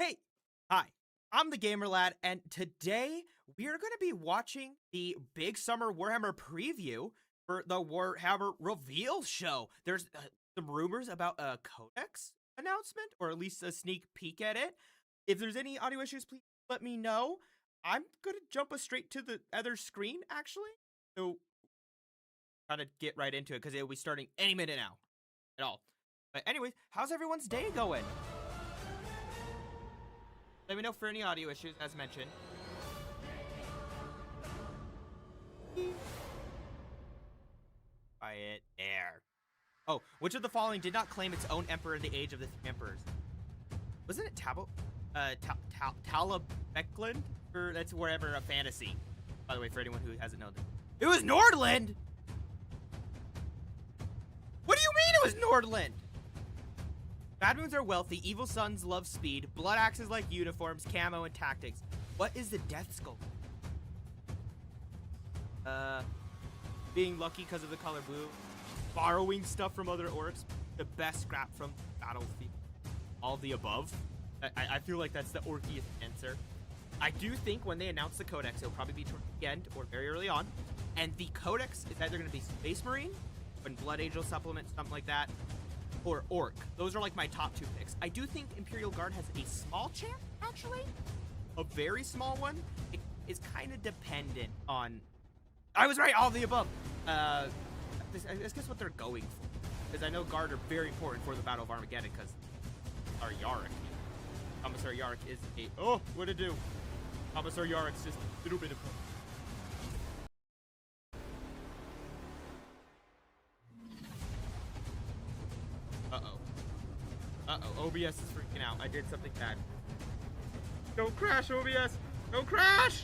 Hey, hi, I'm the Gamer Lad, and today we are going to be watching the big summer Warhammer preview for the Warhammer reveal show. There's some rumors about a Codex announcement, or at least a sneak peek at it. If there's any audio issues, please let me know. I'm going to jump us straight to the other screen, actually. So, kind of get right into it, because it'll be starting any minute now. At all. But anyways, how's everyone's day going? Let me know for any audio issues, as mentioned. Quiet. There. Oh, which of the following did not claim its own emperor in the Age of the Three Emperors? Wasn't it Talabecland? Or that's wherever a fantasy. By the way, for anyone who hasn't known it was Nordland! What do you mean it was Nordland? Bad moons are wealthy, evil sons love speed, blood axes like uniforms, camo, and tactics. What is the death skull? Being lucky because of the color blue. Borrowing stuff from other orcs. The best scrap from battlefield. All of the above. I feel like that's the orkiest answer. I do think when they announce the Codex, it'll probably be towards the end or very early on. And the Codex is either going to be Space Marine, when Blood Angel supplement, something like that, or Orc. Those are like my top two picks. I do think Imperial Guard has a small chance, actually. A very small one. It is kind of dependent on... I was right, all of the above. I guess what they're going for. Because I know Guard are very important for the Battle of Armageddon, because our Yarick. Commissar Yarick is a... Oh, what'd it do? Commissar Yarick's just a little bit of... Uh-oh, OBS is freaking out. I did something bad. Don't crash, OBS! Don't crash!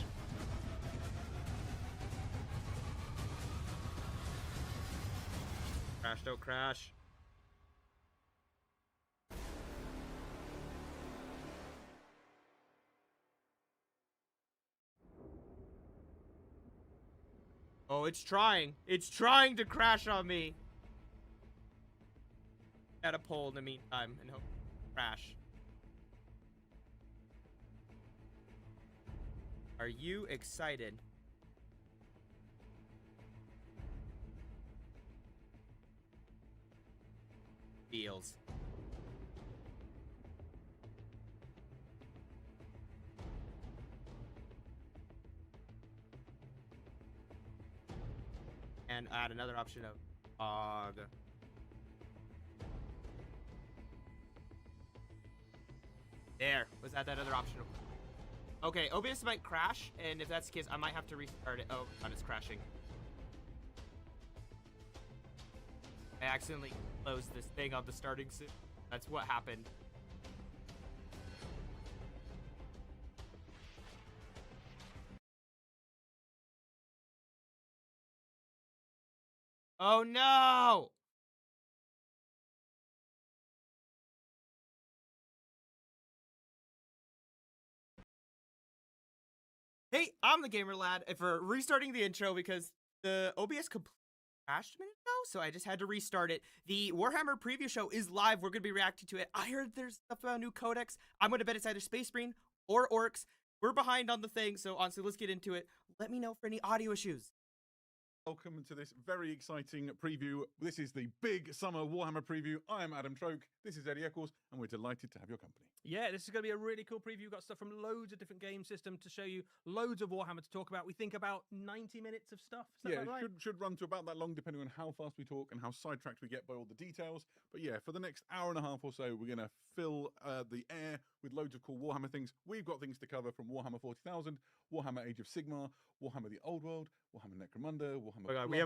Crash, don't crash. Oh, it's trying. It's trying to crash on me. At a pole in the meantime and hope crash. Are you excited? Feels. And add another option of OG. There. Was that other option? Okay, OBS might crash, and if that's the case, I might have to restart it. Oh, God, it's crashing. I accidentally closed this thing on the starting soon. That's what happened. Oh, no! Hey, I'm the Gamer Lad for restarting the intro because the OBS completely crashed a minute ago, so I just had to restart it. The Warhammer preview show is live. We're going to be reacting to it. I heard there's stuff about a new Codex. I'm going to bet it's either Space Marine or Orcs. We're behind on the thing, so honestly, let's get into it. Let me know for any audio issues. Welcome to this very exciting preview. This is the big summer Warhammer preview. I am Adam Troke. This is Eddie Eccles, and we're delighted to have your company. Yeah, this is going to be a really cool preview. We've got stuff from loads of different game systems to show you, loads of Warhammer to talk about. We think about 90 minutes of stuff. Is that right? Should run to about that long, depending on how fast we talk and how sidetracked we get by all the details. But yeah, for the next hour and a half or so, we're going to fill the air with loads of cool Warhammer things. We've got things to cover from Warhammer 40,000, Warhammer Age of Sigmar, Warhammer the Old World, Warhammer Necromunda, Warhammer. Oh God, we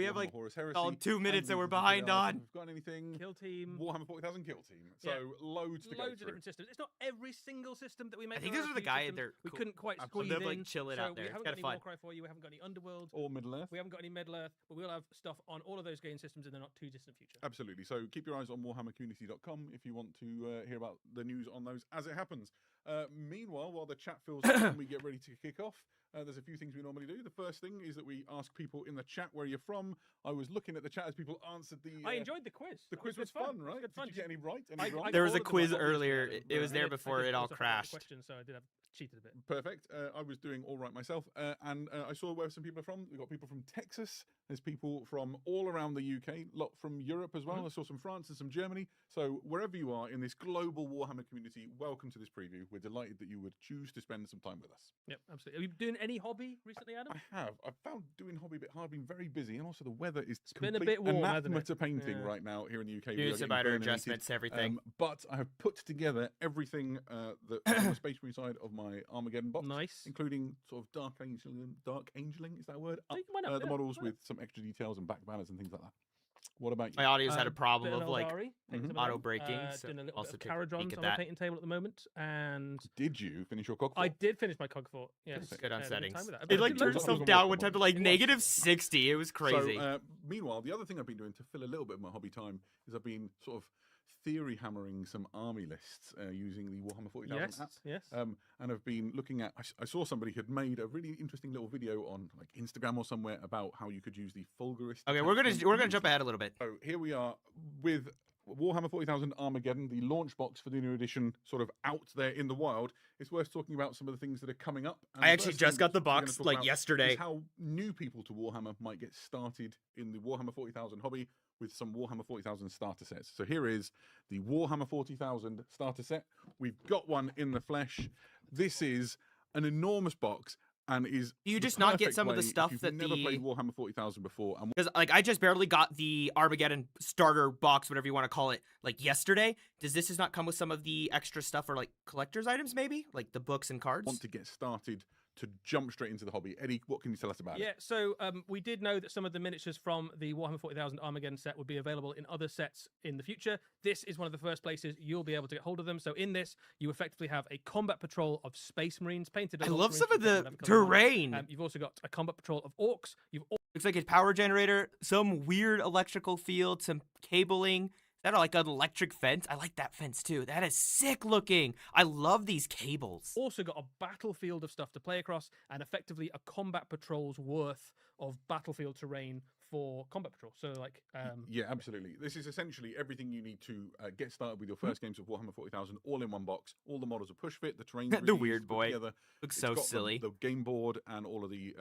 have like Horus Heresy, all 2 minutes that we're behind on. We've got anything? Kill Team. Warhammer 40,000 Kill Team. So Yeah. loads to go Loads of through. different systems. It's not every single system that we make. I think there those are a the few guys. systems They're we cool. couldn't quite squeeze They're in. like chilling out there. We It's haven't kind got of any fun. Warcry for you. We haven't got any Underworld. Or Middle Earth. We haven't got any Middle Earth, but we'll have stuff on all of those game systems in the not too distant future. Absolutely. So keep your eyes on warhammercommunity.com if you want to hear about the news on those as it happens. Meanwhile, while the chat fills up and we get ready to kick off, there's a few things we normally do. The first thing is that we ask people in the chat where you're from. I was looking at the chat as people answered the. I enjoyed the quiz. The quiz was fun, right? Good fun. Did you get any right? Any wrong? There was a ordered them quiz on hobbies earlier. together, It was but there I before did it all also have crashed. Questions, so I did have cheated a bit. Perfect. I was doing all right myself, and I saw where some people are from. We've got people from Texas. There's people from all around the UK. Lot from Europe as well. I saw some France and some Germany. So wherever you are in this global Warhammer community, welcome to this preview. We're delighted that you would choose to spend some time with us. Yep, absolutely. Are you doing any hobby recently, Adam? I have. I've found doing hobby a bit hard. Been very busy, and also the weather is been a bit warm, hasn't anathema it? to painting Yeah. right now here in the UK. We Doing are some getting minor burninated. adjustments, everything. But I have put together everything that on the Space Marine side of my Armageddon box, Nice. including sort of dark angeling, is that a word? Oh, why not? The Yeah, models why not? with some extra details and back banners and things like that. What about you? My audio's had a Bit problem of of like Eldari, painting some of auto them. breaking. So Doing a little also bit take of a peek Caradrons at on the that. painting table at the moment, and Did you finish your cockpit? I did finish my Cogfort. Yes, Good on had a settings. time with that. It But I like did turned loads of itself itself them. down one time to like It was. negative 60. It was crazy. So, meanwhile, the other thing I've been doing to fill a little bit of my hobby time is I've been sort of theory hammering some army lists using the Warhammer 40,000 Yes, app. yes. And I've been looking at. I saw somebody had made a really interesting little video on like Instagram or somewhere about how you could use the Fulgurist. Okay, we're gonna attachment. jump ahead a little bit. So here we are with Warhammer 40,000 Armageddon, the launch box for the new edition, sort of out there in the wild. It's worth talking about some of the things that are coming up. And I the actually first just thing got the we're gonna box talk like about yesterday. is how new people to Warhammer might get started in the Warhammer 40,000 hobby with some Warhammer 40,000 starter sets. So here is the Warhammer 40,000 starter set. We've got one in the flesh. This is an enormous box and is You the just not get perfect some of the way if stuff you've that never the- played Warhammer 40,000 before. And Because like I just barely got the Armageddon starter box, whatever you want to call it, like yesterday. Does this just not come with some of the extra stuff or like collector's items, maybe like the books and cards? want to get started to jump straight into the hobby. Eddie, what can you tell us about it? Yeah, so we did know that some of the miniatures from the Warhammer 40,000 Armageddon set would be available in other sets in the future. This is one of the first places you'll be able to get hold of them. So in this, you effectively have a combat patrol of Space Marines painted. I as love Ultramarines some of from the 11 colours. terrain. You've also got a combat patrol of Orcs. Looks like a power generator, some weird electrical field, some cabling. Is that like an electric fence? I like that fence too. That is sick looking. I love these cables. Also got a battlefield of stuff to play across, and effectively a combat patrol's worth of battlefield terrain for combat patrol. So like, Yeah, absolutely. This is essentially everything you need to get started with your first games of Warhammer 40,000 all in one box. All the models are push fit. The terrain. The weird boy. Together. Looks It's so got silly. The game board and all of the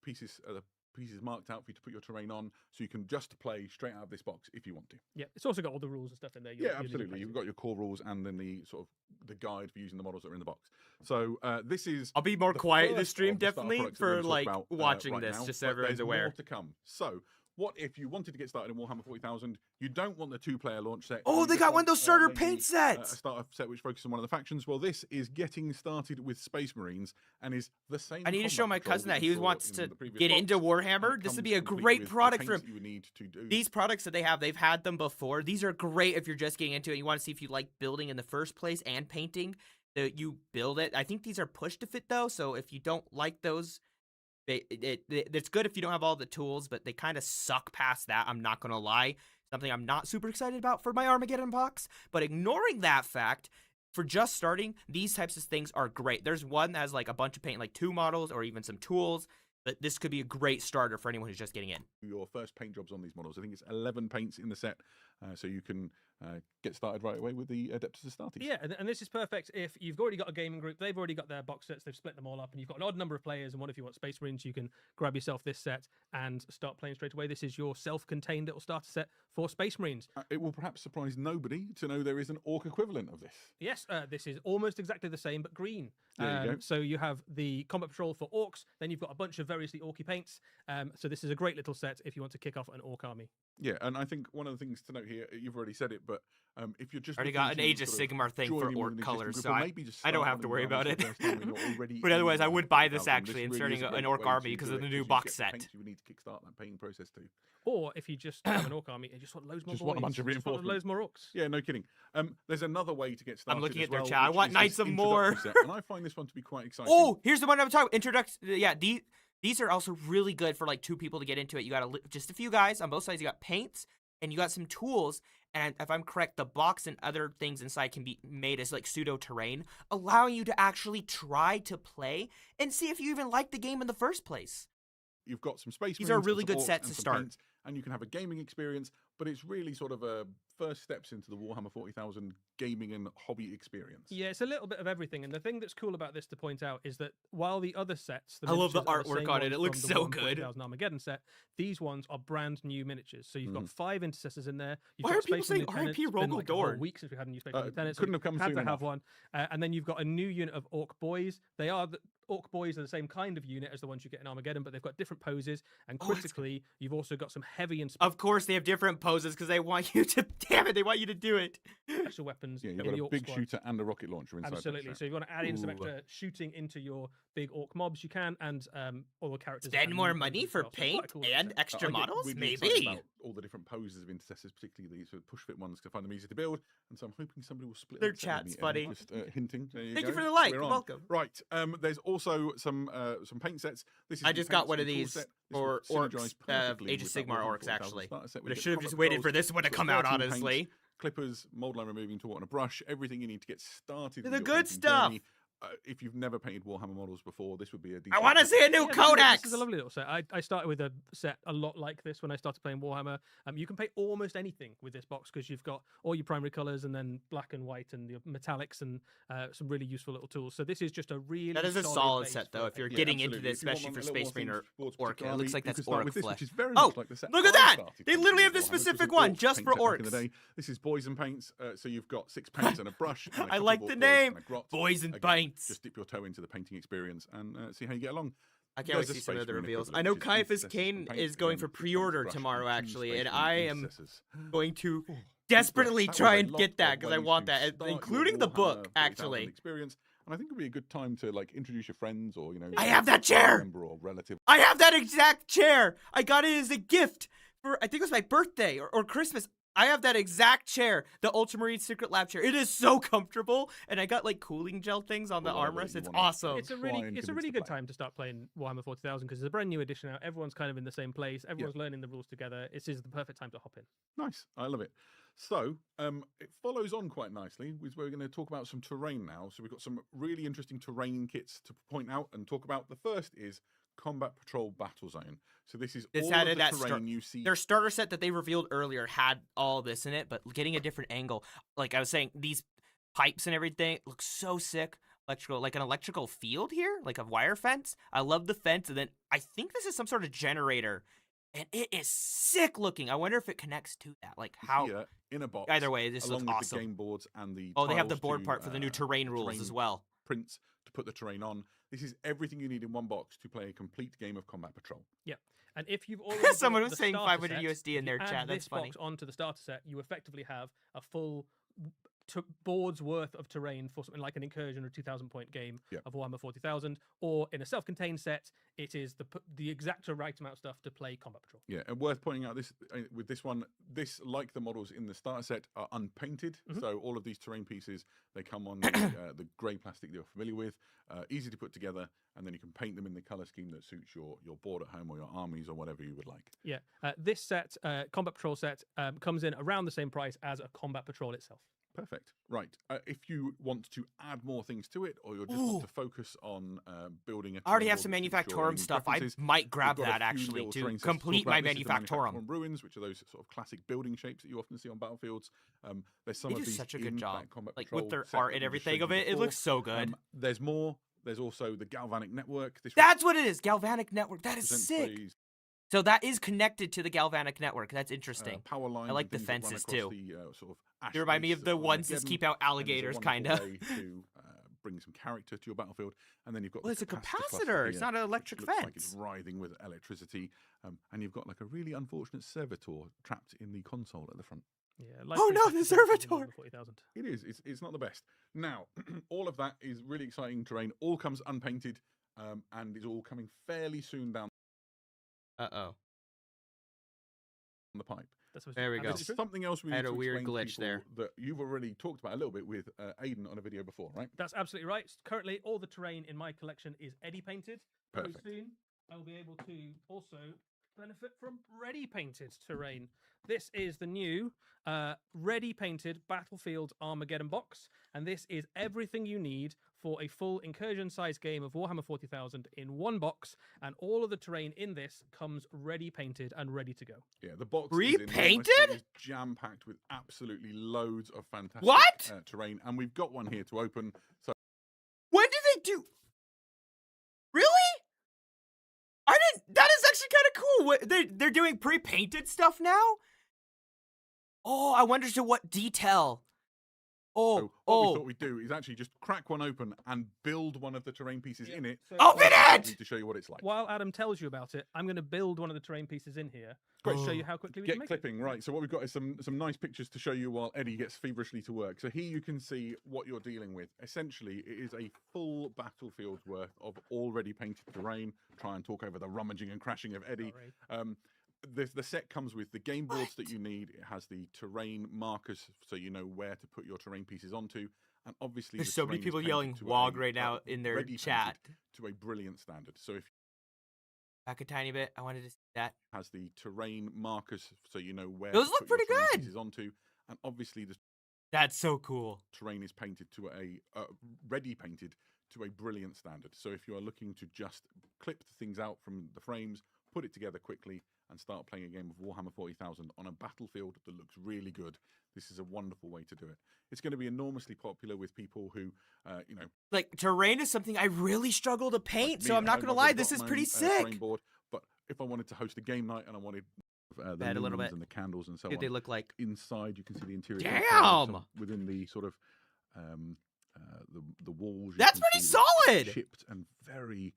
pieces. The pieces marked out for you to put your terrain on, so you can just play straight out of this box if you want to. yeah, it's also got all the rules and stuff in there. Yeah, absolutely. You've got your core rules and then the sort of the guide for using the models that are in the box. So this is. I'll be more the quiet in the first stream, of the starter definitely, products that we're for gonna like talk about, watching right this, now, just so but everyone's there's aware. More to come. So, what if you wanted to get started in Warhammer 40,000? You don't want the two-player launch set. Oh, you they just got one want, of those starter maybe, paint A sets. starter set which focuses on one of the factions. Well, this is getting started with Space Marines and is the same. I need to combat show my control cousin that you he saw wants in to the previous get box, into and Warhammer. it This would comes be a complete great with the product for paints him. that you would need to do. These products that they have, they've had them before. These are great if you're just getting into it. You want to see if you like building in the first place and painting. That you build it. I think these are push to fit though, so if you don't like those, it's good if you don't have all the tools, but they kind of suck past that. I'm not gonna lie. Something I'm not super excited about for my Armageddon box. But ignoring that fact, for just starting, these types of things are great. There's one that has like a bunch of paint, like 2 models or even some tools. But this could be a great starter for anyone who's just getting in. Your first paint jobs on these models. I think it's 11 paints in the set, so you can get started right away with the Adeptus Astartes. Yeah, and this is perfect if you've already got a gaming group, they've already got their box sets, they've split them all up, and you've got an odd number of players, and what if you want Space Marines, you can grab yourself this set and start playing straight away. This is your self-contained little starter set for Space Marines. It will perhaps surprise nobody to know there is an Orc equivalent of this. Yes, this is almost exactly the same, but green. There you go. So you have the Combat Patrol for Orcs, then you've got a bunch of variously Orky paints. So this is a great little set if you want to kick off an Orc army. Yeah, and I think one of the things to note here, you've already said it, but if you're just I already looking got an to Age of sort Sigmar thing join for in with Orc an existing colors, group, so or I maybe just don't start have to one worry in about Warhammer it. for the first time when you're already But in otherwise, I Warhammer would buy this 40,000. actually, This inserting is a an great Orc way army to because do of the it, new 'cause you box get the set. paints you would need to kickstart that painting process too. Or if you just have an Orc army and just want loads more Just boys, want a bunch of just want reinforcements. loads more Orcs. Yeah, no kidding. There's another way to get started. looking as at their well, chat. I which want is Knights this of More. introductory set, and I find this one to be quite exciting. Oh, here's the one I'm talking. Yeah, these are also really good for like 2 people to get into it. You got just a few guys on both sides. You got paints. and you got some tools. And if I'm correct, the box and other things inside can be made as like pseudo terrain, allowing you to actually try to play and see if you even like the game in the first place. You've got some space. These are Marines, really some good orcs, sets and to some start. paints, and you can have a gaming experience. But it's really sort of a first steps into the Warhammer 40,000 gaming and hobby experience. Yeah, it's a little bit of everything. And the thing that's cool about this to point out is that while the other sets, I love the miniatures are artwork same on it. ones It looks from the so Warhammer good. 40,000 Armageddon set, these ones are brand new miniatures. So you've got 5 intercessors in there. You've Why got are people Space Marine saying lieutenants. R.I.P. It's been Rogel like a whole Dorn? week since we had a new Space Marine lieutenant. So Couldn't we have come had soon to have enough. one. And then you've got a new unit of Orc Boys. Orc Boys are the same kind of unit as the ones you get in Armageddon, but they've got different poses. And critically, you've also got some heavy and Of course, they have different poses because they want you to. Damn it, they want you to do it. special weapons Yeah, in you've the got a Orc big squad. shooter and a rocket launcher inside. Absolutely. That So if you want to add in some Ooh. extra shooting into your big Orc mobs, you can, and all the characters. Spend have more new money poses as for well. So it's quite paint a cool and set. extra I get models, really excited maybe. about all the different poses of intercessors, particularly these sort of push fit ones, to find them easy to build. And so I'm hoping somebody will split. Their that set with chat's me, Evan, funny. Just hinting. There you Thank go. you for the like. We're You're on. welcome. Right. There's also some paint sets. This is I the just got paints one of and tool these set. This for will orcs, synergize perfectly Age of with that Sigmar Warhammer orcs, 40,000 actually. starter set. We Would have get should have combat just waited patrols, for this one to sort of come out, 13 paints, honestly. clippers, mold line removing tool, and a brush. Everything you need to get started. The with your good painting stuff. journey. If you've never painted Warhammer models before, this would be a decent. I want to see a new Yeah, codex. This is a lovely little set. I started with a set a lot like this when I started playing Warhammer. You can paint almost anything with this box because you've got all your primary colors and then black and white and your metallics and some really useful little tools. So this is just a really That is a solid base set, for though. a If you're paint. getting into absolutely. this, If you want especially for one a little Space Marine more or themed towards Orc, it particular looks army, like you that's can start Orc with this, flesh. which is very Oh, much like the set look at I that! started They playing literally have with this Warhammer. This specific is one Orc just paint for set back in the orcs. day. This is boys and paints. So you've got 6 paints and a brush. And a I couple like of the Orc boys name. and a grot. Boys and Again, Paints. Just dip your toe into the painting experience and see how you get along. I can't wait to There's a see some Space of the Marine reveals. I equivalent, know which is Caiaphas intercessors Kane from paints, is and going then for 6 paints, pre-order brush, tomorrow, and 2 actually, Space and Marine I am intercessors. going to Oh, desperately that was try a and lot get that of because I ways want to that, start your including the Warhammer book, 40,000 actually. experience. And I think it'd be a good time to like introduce your friends or I have that chair! member or relative. I have that exact chair. I got it as a gift for, I think it was my birthday or Christmas. I have that exact chair, the Ultramarine Secret Lab chair. It is so comfortable, and I got like cooling gel things on the Or whatever armrest. you It's wanna- awesome. It's a try and really convince the good player. time to start playing Warhammer 40,000 because it's a brand new edition out. Everyone's kind of in the same place. Everyone's learning the rules together. It is the perfect time to hop in. Nice, I love it. So it follows on quite nicely. We're going to talk about some terrain now. So we've got some really interesting terrain kits to point out and talk about. The first is Combat Patrol Battle Zone. So this is It's all added of the that terrain you see. Their starter set that they revealed earlier had all this in it, but getting a different angle. Like I was saying, these pipes and everything look so sick. Electrical, like an electrical field here, like a wire fence. I love the fence, and then I think this is some sort of generator, and it is sick looking. I wonder if it connects to that, like how. Here in a box. Either way, this along looks with awesome. the game boards and the Oh, they have the tiles board to, part for the new terrain rules as well. Prints to put the terrain on. This is everything you need in one box to play a complete game of Combat Patrol. And if you've already Someone bought was the saying starter 500 set, USD in if their you add chat. That's this funny. box onto the starter set, you effectively have a full board's worth of terrain for something like an incursion or 2,000 point game Yep. of Warhammer 40,000, or in a self-contained set, it is the exact right amount of stuff to play Combat Patrol. Yeah, and worth pointing out this with this one, this like the models in the starter set are unpainted. So all of these terrain pieces they come on the grey plastic that you're familiar with, easy to put together, and then you can paint them in the color scheme that suits your board at home or your armies or whatever you would like. Yeah, this set, Combat Patrol set, comes in around the same price as a Combat Patrol itself. Perfect. Right. If you want to add more things to it, or you just want to focus on building a I already terrain have some board that suits your Manufactorum own stuff. I preferences, might grab we've got a that few actually little to terrain sets to talk complete about. my This is the Manufactorum. ruins, which are those sort of classic building shapes that you often see on battlefields. There's some They of do these such a good in job, that Combat like Patrol with their set art that and we just showed everything you of it. It before. looks so good. There's more. There's also the Galvanic Network. This That's what it is. Galvanic Network. That is represents sick. these, So that is connected to the Galvanic Network. That's interesting. power lines. I like and the things that run fences, across too. The, sort of ash They remind me wastes of the of ones that Armageddon, keep out and it's a alligators, wonderful kind of. way to bring some character to your battlefield. And then you've got Well, the it's a cluster capacitor. It's here, not an which electric looks like it's fence. writhing with electricity. And you've got like a really unfortunate servitor trapped in the console at the front. Yeah. Oh, no, the Servitor! 40,000. It is. It's not the best. Now, all of that is really exciting terrain. All comes unpainted, and is all coming fairly soon down Uh-oh. the pipe. There we go. There's something else we I need had a to weird explain to glitch people there. that you've already talked about a little bit with Aiden on a video before, right? That's absolutely right. Currently, all the terrain in my collection is Eddie painted. Very Perfect. soon, I will be able to also benefit from ready painted terrain. This is the new ready painted Battlefield Armageddon box, and this is everything you need for a full incursion sized game of Warhammer 40,000 in one box, and all of the terrain in this comes ready painted and ready to go. Yeah, the box Repainted? is jam packed with absolutely loads of fantastic What? Terrain, and we've got one here to open. So When did they do? Really? I didn't. That is actually kind of cool. What, they're doing pre-painted stuff now. Oh, I wonder to what detail. what we thought we'd do is actually just crack one open and build one of the terrain pieces in it. So Open it! To show you what it's like. while Adam tells you about it, I'm going to build one of the terrain pieces in here to show you how quickly we Get can make clipping, it. right. So what we've got is some nice pictures to show you while Eddie gets feverishly to work. So here you can see what you're dealing with. Essentially, it is a full battlefield's worth of already painted terrain. Try and talk over the rummaging and crashing of Eddie. The set comes with the game boards that you need. It has the terrain markers, so you know where to put your terrain pieces onto. And obviously, There's the so many terrain is people painted yelling to "wog" a, right now in their ready chat. painted to a brilliant standard. So if Back a tiny bit. I wanted to see that. has the terrain markers, so you know where Those to look put your pretty terrain good. pieces onto. And obviously, the That's so cool. terrain is painted to a ready painted to a brilliant standard. So if you are looking to just clip the things out from the frames, put it together quickly, and start playing a game of Warhammer 40,000 on a battlefield that looks really good, this is a wonderful way to do it. It's going to be enormously popular with people who, Like terrain is something I really struggle to paint, me so at I'm not home. gonna I've lie, got this is my pretty own, sick. terrain board, but if I wanted to host a game night and I wanted the Add a little lumens bit. and the candles and so What on, they look like. inside you can see the interior. Damn! details, so within the sort of the walls. You That's can pretty see that it's solid! chipped and very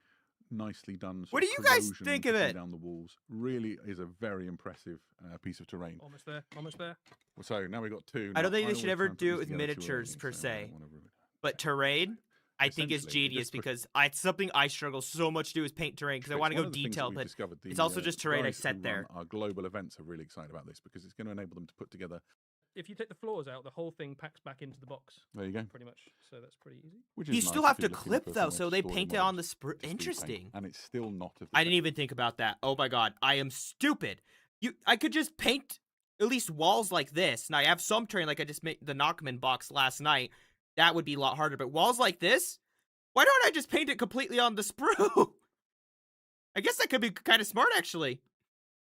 nicely done. What sort do of you guys corrosion think you of can see it? Down the walls, really is a very impressive piece of terrain. Almost there. Almost there. So now we've got two. I don't Now, think they should always ever try and put do it these with together too miniatures early, per so I se. don't wanna ruin it. But terrain, I think is Essentially, it genius just puts- because it's something I struggle so much to do is paint terrain because I It's want to one go of the things that detailed, we've but discovered. it's also just terrain I guys who set run there. Our global events are really excited about this because it's going to enable them to put together. If you take the floors out, the whole thing packs back into the box, There you go. pretty much. So that's pretty easy. Which is You nice still if have you're to looking clip for though, somewhere so to they store your paint it models on the to speed paint, Interesting. and it's still not. Of the I didn't even think about that. Oh my god, I am stupid. I could just paint at least walls like this. And I have some terrain, like I just made the Knockman box last night. That would be a lot harder. But walls like this, why don't I just paint it completely on the sprue? I guess that could be kind of smart, actually.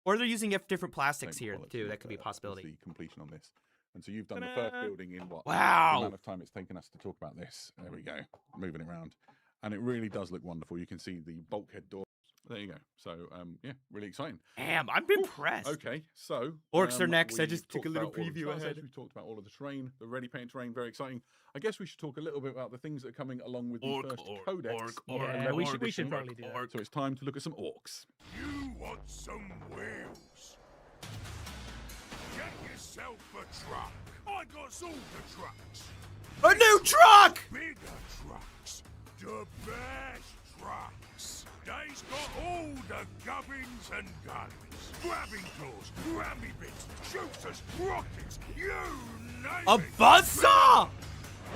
Or they're using different plastics same here quality too. of, That could be a of possibility. the completion on this. And so you've done the first building in what? Wow. The amount of time it's taken us to talk about this. There we go. Moving it around. And it really does look wonderful. You can see the bulkhead doors. There you go. So, yeah, really exciting. Damn, I'm impressed. Okay, so Orcs are next. I we've just took a talked little about all of the preview start ahead. sets, we've talked about all of the terrain, the ready paint terrain, very exciting. I guess we should talk a little bit about the things that are coming along with the first codex. Yeah, we should probably do that. So it's time to look at some orcs. You want some wheels? Get yourself a truck. I got all the trucks. A new truck! Bigger trucks. The best trucks. They's got all the gubbins and guns. Grabbing claws, rammy bits, shooters, rockets, you name A it. buzzsaw!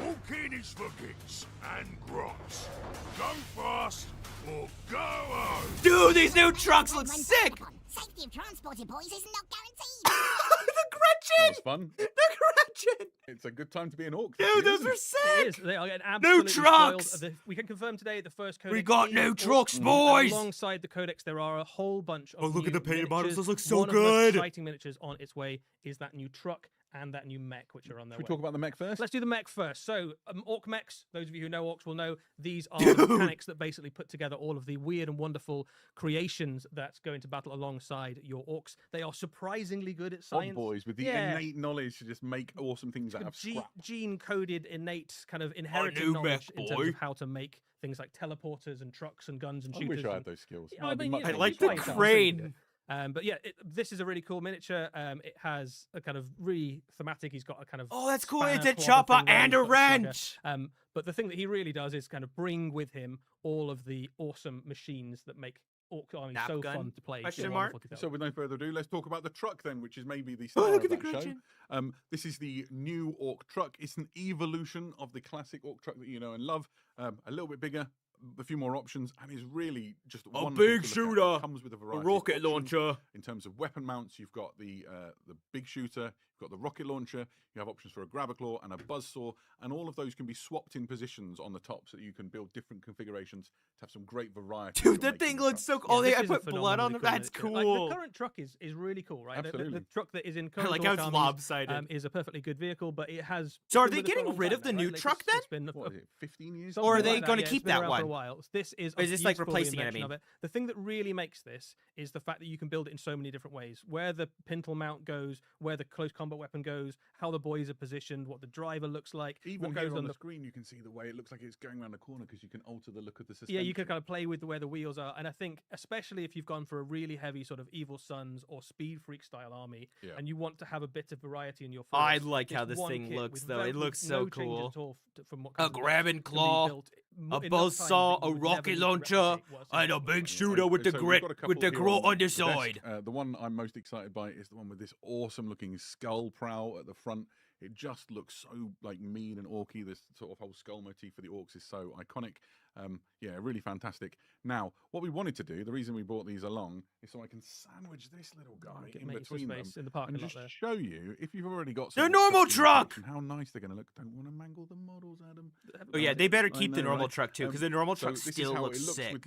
Walking is for gigs and grots. Go fast or go home. Dude, these new trucks look When sick! called upon, Safety of transported boys is not guaranteed. The That Gretchen! was fun. The Gretchen! It's a good time to be an orc. Dude, those isn't are it? It sick! is. They are getting absolutely trucks! spoiled. We can confirm today the first codex. We got is new orc, trucks, and boys! Alongside the codex, there are a whole bunch of Oh, look at new the painted models. miniatures. Those look so One of the most good. exciting miniatures on its way is that new truck and that new mech, which are on their Should we way. talk about the mech first? Let's do the mech first. So, orc mechs, those of you who know orcs will know, these are the mechanics that basically put together all of the weird and wonderful creations that's going to battle alongside your orcs. They are surprisingly good at science. Odd boys with the Yeah. innate knowledge to just make awesome things out of scrap. Gene-coded, innate, kind of inherited new knowledge mech, in terms boy. of how to make things like teleporters and trucks and guns and I shooters. wish I and- had those skills. Yeah, I I'd be mean, much you I know, more like it's the fine, excited. I'm sure you crane. But yeah, this is a really cool miniature. It has a kind of really thematic. He's got a kind of Oh, that's cool. It's spanner a clobber chopper thing where and he's a got slugger. wrench. But the thing that he really does is kind of bring with him all of the awesome machines that make orc armies Nap so gun? fun to play. Question in mark? 40,000. So with no further ado, let's talk about the truck then, which is maybe the Oh, star look of at the that show. Gretchen. This is the new orc truck. It's an evolution of the classic orc truck that you know and love. A little bit bigger, a few more options, and is really just A wonderful big to look at. It shooter, comes with a A variety rocket of options. launcher. In terms of weapon mounts, you've got the big shooter, you've got the rocket launcher, you have options for a grabber claw and a buzzsaw, and all of those can be swapped in positions on the top so that you can build different configurations to have some great variety. Dude, when that making thing the looks trucks. so cool. Oh, this I is a put blood on phenomenally it. cool That's miniature. cool. Like, the current truck is really cool, right? The Absolutely. truck that is in I current like how Orc it's armies, lopsided. is a perfectly good vehicle, but it has. So are been they with us for a getting long rid time of the now, new right? Like, truck it's been a- What is it, 15 years? something Or are like they that, gonna yeah, keep it's been that around one? for a while. This is Or is this, like, useful replacing it, I reinvention mean? of it. The thing that really makes this is the fact that you can build it in so many different ways. Where the pintle mount goes, where the close combat weapon goes, how the boys are positioned, what the driver looks like, Even what here goes on on the screen, you can see the way it looks like it's going around the corner because you can alter the look of the suspension. Yeah, you can kind of play with where the wheels are, and I think especially if you've gone for a really heavy sort of Evil Sons or Speed Freak style army, Yeah. and you want to have a bit of variety in your I force, like how this one thing kit looks, with though. It with looks no so changes cool. at all from what A comes with it. grabbing Can be claw, built a enough buzz times saw, that you a would never rocket need to launcher, replicate what's in and a the big book. shooter with the So we've grip got a with the couple here grot on the desk. side. The one I'm most excited by is the one with this awesome looking skull prow at the front. It just looks so like mean and orky. This sort of whole skull motif for the orcs is so iconic. Yeah, really fantastic. Now, what we wanted to do, the reason we brought these along, is so I can sandwich this little guy in Make some between them space in the parking and lot just there. show you if you've already got They're some normal stuff in your truck! collection, how nice they're going to look. Don't want to mangle the models, Adam. Oh yeah, they better I keep the know, normal right? truck too, because Um, the normal So truck this still is how looks it looks sick. with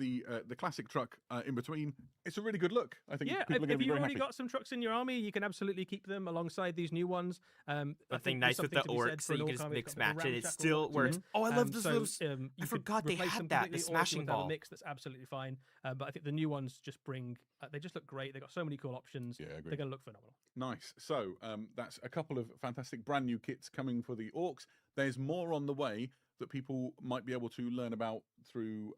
the classic truck in between. It's a really good look. I think Yeah, people are going to if be you've very already happy. got some trucks in your army, you can absolutely keep them alongside these new ones. I Something think nice there's with the something to be said orcs for that you an can orc just army mix that's got a match it. It ramshackle still look to works. it. Oh, I love this so, little. you I could forgot they replace had them that, the completely, or if you smashing want to have ball. a mix, that's absolutely fine. But I think the new ones just bring. They just look great. They've got so many cool options. Yeah, I agree. They're going to look phenomenal. Nice. So that's a couple of fantastic brand new kits coming for the orcs. There's more on the way that people might be able to learn about through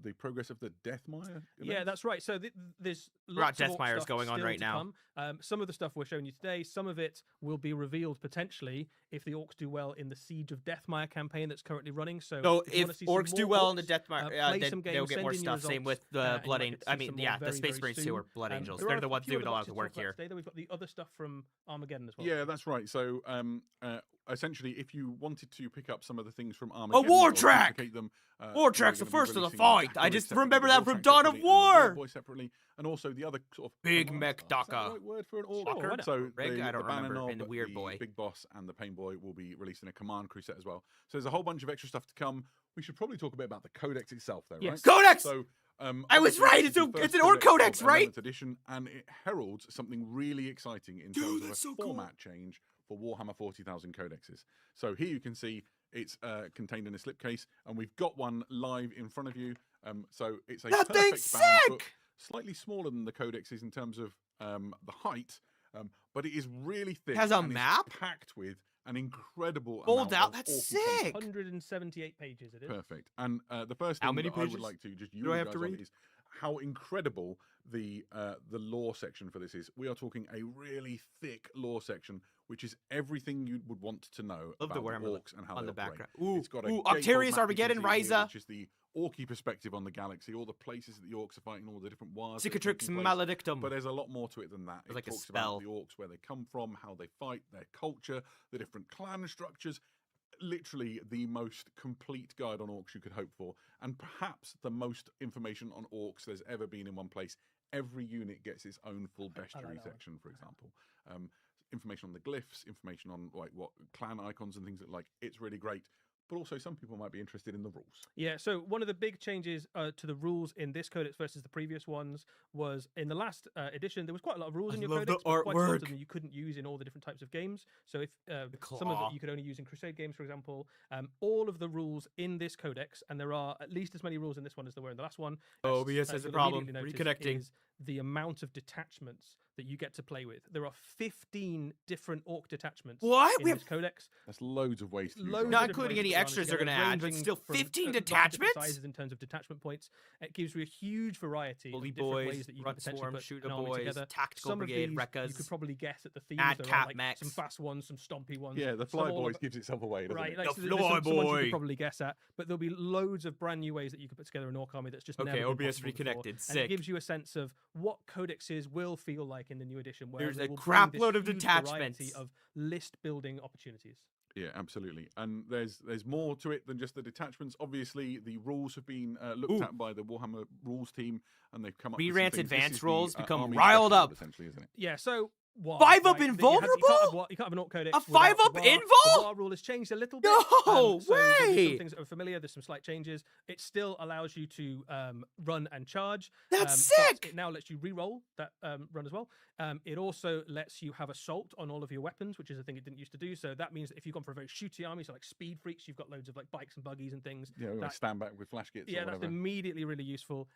the progress of the Deathmire. Yeah, events. that's right. So there's Rat lots of orc Deathmire's stuff going on still right to now. come. Some of the stuff we're showing you today, some of it will be revealed potentially if the orcs do well in the Siege of Deathmire campaign that's currently running. So So you wanna if see some orcs do more well in the orcs, Deathmire, play then some they'll games, get send more in your stuff. Same results, with the and you Blood might Angel. get to I see mean, some yeah, more the very, Space very Marines too soon. are Blood Angels. There They're are the a ones few doing other a lot bits of to the work talk about here. today, though. We've got the other stuff from Armageddon as well. Yeah, that's right. So essentially, if you wanted to pick up some of the things from A Armageddon, war or track! duplicate them, War we're Track's the gonna be first of the releasing fight. Jackal I just separately, remember the that War from Track Dawn of separately, and the War! Boy separately, and also the other sort of Big command Mech stars. Is that the Daka. right word for an orc? Sure, why not? So Rig? I the don't Banner remember, Knob, and the Weird the Boy. Big Boss, and the Pain Boy will be releasing a command crew set as well. So there's a whole bunch of extra stuff to come. We should probably talk a bit about the Codex itself, though, Yes. right? Codex! So I was obviously, right, this is the it's first an orc codex, of right? 11th edition, and it heralds something really exciting in Dude, terms of a that's so cool. format change for Warhammer 40,000 codexes. So here you can see it's contained in a slipcase, and we've got one live in front of you. So it's a That perfect thing's bound book, sick! slightly smaller than the codexes in terms of the height, but it is really thick. has a and is map? packed with an incredible Fold amount out? of That's awesome sick! content. 178 pages it is. Perfect. And the first How thing many that I would pages like to just do I have to guys on read? is how incredible the lore section for this is. We are talking a really thick lore section, which is everything you would want to know Love the about Warhammer orcs and how on they the operate. background. Ooh, It's got a ooh, gatefold Octarius, map you can Armageddon, see here, Ryza. which is the orky perspective on the galaxy, all the places that the orcs are fighting, all the different wars. that are Cicatrix taking place. Maledictum. But there's a lot more to it than that. It Like a talks spell. about the orcs, where they come from, how they fight, their culture, the different clan structures. Literally the most complete guide on orcs you could hope for, and perhaps the most information on orcs there's ever been in one place. Every unit gets its own full I like bestiary that one. section, for example. Information on the glyphs, information on like what clan icons and things like. It's really great. But also, some people might be interested in the rules. Yeah, so one of the big changes to the rules in this codex versus the previous ones was in the last edition, there was quite a lot of rules I in your love the codex, but quite a lot of artwork. them you couldn't use in all the different types of games. So if some of claw. it you could only use in Crusade games, for example, all of the rules in this codex, and there are at least as many rules in this one as there were in the last one. OBS has a you'll problem. immediately notice Reconnecting. is the amount of detachments that you get to play with. There are 15 different orc detachments What? in We this have codex. That's loads of ways to use Loads it. Not of different including ways any to put extras together, they're gonna add, but ranging still from 15 lots of different detachments? sizes in terms of detachment points. It gives you a huge variety Bully of different boys, ways that you Rut can potentially Swarm, put Shooter an army boys, together. Tactical Some Brigade, of these Rekkas, you could probably guess at the themes. Mad There are Cat like mechs. some fast ones, some stompy ones. Yeah, the some Fly all Boys of- gives itself away, doesn't Right, it? like, The so there's some ones you Fly could Boy. probably guess at, but there'll be loads of brand new ways that you could put together an orc army that's just Okay, never been OBS possible before. reconnected. And Sick. it gives you a sense of what codexes will feel like in the new edition. Where There's they a will bring crap this load of huge detachments. variety of list building opportunities. Yeah, absolutely. And there's more to it than just the detachments. Obviously, the rules have been looked at by the Warhammer rules team, and they've come up with some Rerant's things. This advanced is the, rolls become army riled special up. rule, essentially, isn't it? Yeah, so war, 5-up right? invulnerable? You can't have an Orc Codex. A without 5-up the war. invul? The war rule has changed a little bit. No so there's some way! things that are familiar. There's some slight changes. It still allows you to run and charge. That's but sick! It now lets you re-roll that run as well. It also lets you have assault on all of your weapons, which is a thing it didn't used to do. So that means that if you've gone for a very shooty army, so like speed freaks, you've got loads of like bikes and buggies and things. Yeah, we're going to stand back with flash kits. Yeah, or that's whatever. immediately really useful.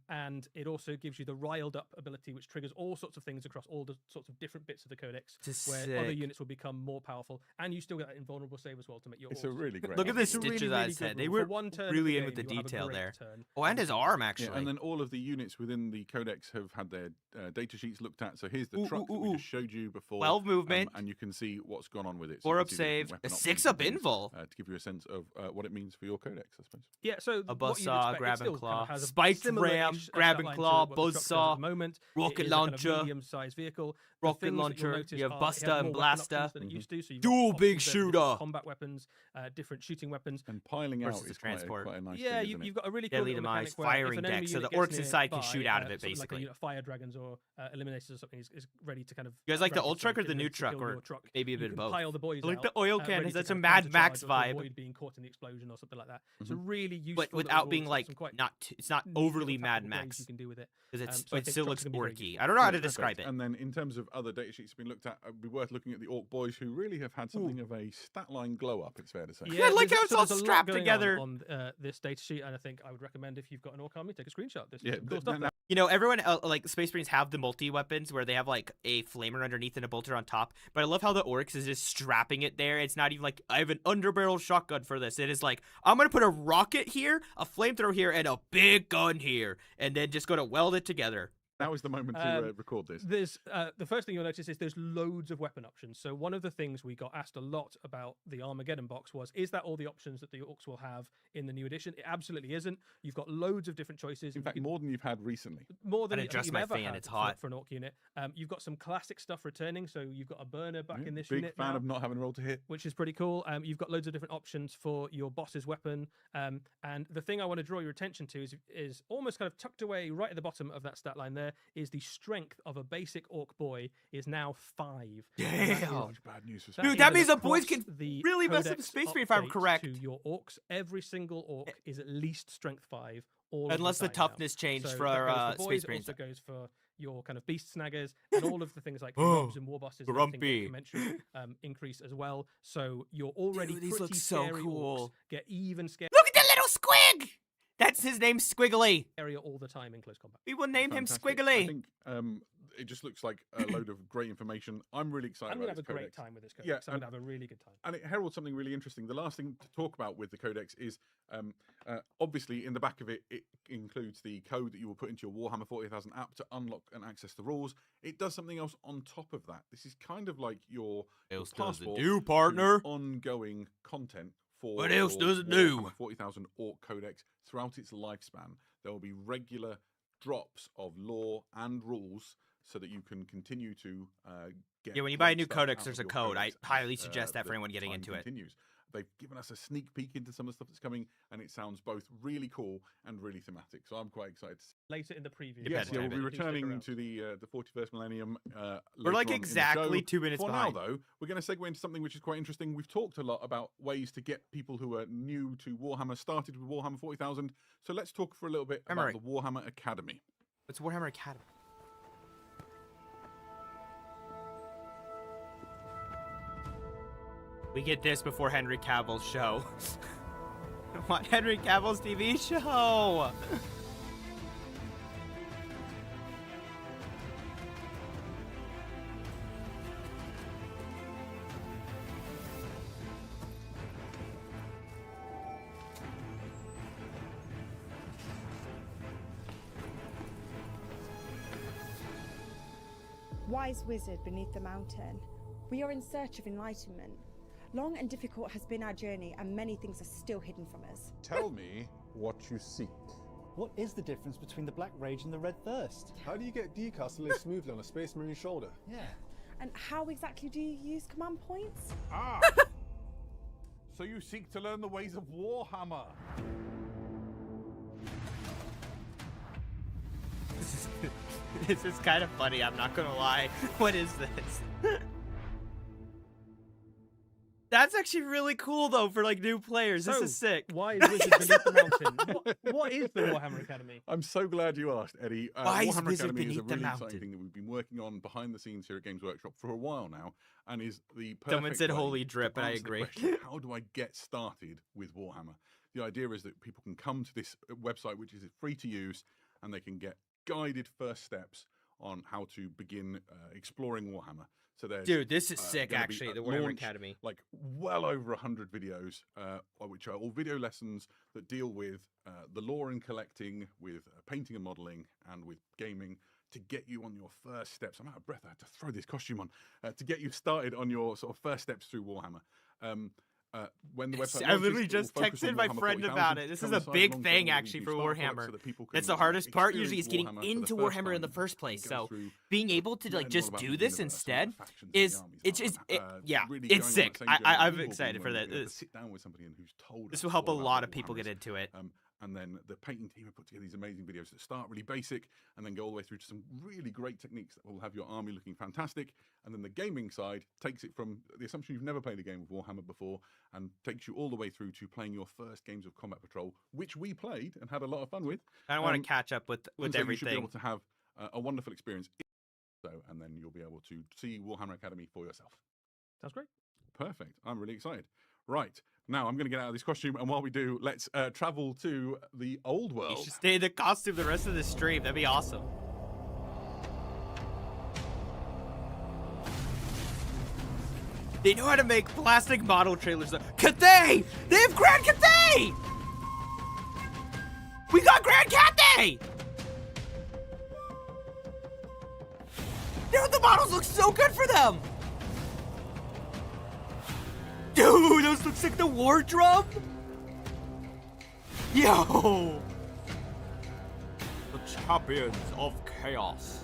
And it also gives you the riled up ability, which triggers all sorts of things across all the sorts of different bits of the codex, where other units will become more powerful. And you still get that invulnerable save as well to make your. It's a really great. Look at the It's a really, stitches really I good said. rule. They For were one turn of really the in with the game, you'll have a detail great there. turn. Oh, and his arm actually. Yeah, and then all of the units within the codex have had their data sheets looked at. So here's the Ooh, truck ooh, that we ooh. just showed you before. 12 movement. And you can see what's gone on with it. So 4-up you can see the save. weapon A options 6-up and things, invul. to give you a sense of what it means for your codex, I suppose. Yeah, so A what you'd buzzsaw, expect, grab it still and kind of claw, has a spiked similar-ish, ram, grab stat and line to claw, what the truck does at buzzsaw, the moment. rocket It is a kind of launcher, medium-sized vehicle. The rocket things that you'll launcher, notice you have are it Buster has and more weapon Blaster. options than it used to. So you've Dual got big options there for different shooter. combat weapons, different shooting weapons. And piling out Versus is the transport. quite a nice Yeah, thing, isn't you've got a really cool Deadly little demise, mechanic where if firing an enemy deck, so unit the gets orcs inside can nearby, shoot out of it, something like a basically. unit of fire dragons or eliminators or something is ready to kind of. You guys like the rapid old truck or strike the new enemies to truck, kill or your truck. maybe a You bit of can both? pile the boys I like out, the oil ready cannon. to That's a kind of Mad countercharge Max or to vibe. avoid being caught in the explosion or something like that. It's a really useful. But little without rule, being it's got like some quite it's not neat little overly Mad tactical ways Max you can do with it. because So I it think still trucks looks can be very orky. useful. I don't know how to Yeah, describe perfect. it. And then in terms of other data sheets that have been looked at, it'd be worth looking at the Orc Boys, who really have had something of a stat line glow up, it's fair to say. Yeah, I like there's- how it's so all there's a lot strapped going together. on this data sheet, and I think I would recommend if you've got an Orc army, take a screenshot. There's Yeah, some cool th- stuff now- there. You know, everyone like Space Marines have the multi weapons where they have like a flamer underneath and a bolter on top. But I love how the orcs is just strapping it there. It's not even like I have an underbarrel shotgun for this. It is like I'm gonna put a rocket here, a flamethrower here, and a big gun here, and then just gonna weld it together. Now is the moment to record this. There's the first thing you'll notice is there's loads of weapon options. So one of the things we got asked a lot about the Armageddon box was, is that all the options that the orcs will have in the new edition? It absolutely isn't. You've got loads of different choices. In fact, more than you've had recently. more than I I think adjust you've my ever fan, had it's hot. for an orc unit. You've got some classic stuff returning. So you've got a burner back Yeah, in this big unit fan now, of not having a roll to hit. which is pretty cool. You've got loads of different options for your boss's weapon. And the thing I want to draw your attention to is almost kind of tucked away right at the bottom of that stat line there is the strength of a basic orc boy is now 5. Damn. Such bad news for Dude, Space. that is means the boys across can the really mess up Codex Space Marine if I'm update correct. To your orcs, every single orc is at least strength 5. All of Unless the time now. toughness changed So for that goes for boys, Space Marines. also goes for your kind of beast snaggers and all of the things like mobs and war bosses. and everything Grumpy. get commensurate increase as well. So you're already Dude, these pretty look so scary cool. orcs get even scarier Look at the little squig! That's his name, Squiggly. all the time in close combat. We will name him Fantastic. Squiggly. I think it just looks like a load of great information. I'm really excited I'm going to about have a this great codex. time with this codex. Yeah, I'm going to have a really good time. And it heralds something really interesting. The last thing to talk about with the codex is obviously in the back of it, it includes the code that you will put into your Warhammer 40,000 app to unlock and access the rules. It does something else on top of that. This is kind of like your else does it passport do, to partner? ongoing content for What else your does it do? Warhammer 40,000 Orc Codex throughout its lifespan. There will be regular drops of lore and rules so that you can continue to get. Yeah, when you buy a great new stuff codex, out there's of a your code. I codex highly as, suggest that for the anyone getting time into it. continues. They've given us a sneak peek into some of the stuff that's coming, and it sounds both really cool and really thematic. So I'm quite excited to see. Later in the preview. Yeah, Yes, yeah, we'll be Do stick returning around. to the 41st millennium. We're like later on in the exactly show. 2 minutes For behind. now, though, we're going to segue into something which is quite interesting. We've talked a lot about ways to get people who are new to Warhammer started with Warhammer 40,000. So let's talk for a little bit about Emery. the Warhammer Academy. It's Warhammer Academy. We get this before Henry Cavill's show. I want Henry Cavill's TV show. Wise wizard beneath the mountain, we are in search of enlightenment. Long and difficult has been our journey, and many things are still hidden from us. Tell me what you seek. What is the difference between the Black Rage and the Red Thirst? How do you get decals to lay smoothly on a Space Marine shoulder? Yeah. And how exactly do you use command points? Ah, So you seek to learn the ways of Warhammer. This is kind of funny, I'm not gonna lie. What is this? That's actually really cool though for like new players. This So, is sick. Why is Wizard Beneath the Mountain? What is the Warhammer Academy? I'm so glad you asked, Eddie. Why is Warhammer Wizard Academy is a Beneath the really Mountain? exciting thing that we've been working on behind the scenes here at Games Workshop for a while now, and is the perfect Someone said way holy to drip, and I answer the agree. question, how do I get started with Warhammer? The idea is that people can come to this website, which is free to use, and they can get guided first steps on how to begin exploring Warhammer. So there's, Dude, this is sick gonna be actually, at the Warhammer launch, Academy. like well over 100 videos, which are all video lessons that deal with the lore in collecting, with painting and modeling, and with gaming to get you on your first steps. I'm out of breath. I had to throw this costume on to get you started on your sort of first steps through Warhammer. When the website I launches, literally it will just focus on texted my Warhammer friend 40,000 about it. This is a coincide big alongside thing all the actually new for starter packs Warhammer. so that people can, That's the hardest part experience usually is getting Warhammer for into the first Warhammer in the time, first place. go So through being able to learning like all just about do the this universe and instead what the factions and the is armies it's are, just and, yeah, really it's going on sick. that same journey that I'm we've all excited been for on, that. being able to sit down with somebody who's told This us will help a all about lot what of people Warhammer get is. into it. And then the painting team have put together these amazing videos that start really basic and then go all the way through to some really great techniques that will have your army looking fantastic. And then the gaming side takes it from the assumption you've never played a game of Warhammer before and takes you all the way through to playing your first games of Combat Patrol, which we played and had a lot of fun with. I want to catch up with And so you should be everything. able to have a wonderful experience. So, and then you'll be able to see Warhammer Academy for yourself. Sounds great. Perfect. I'm really excited. Right. Now I'm going to get out of this costume, and while we do, let's travel to the old You world. should stay in the costume the rest of the stream. That'd be awesome. They know how to make plastic model trailers. Cathay! They have Grand Cathay! We got Grand Cathay! Dude, the models look so good for them! Dude, those looks like the war drum! Yo! The champions of chaos.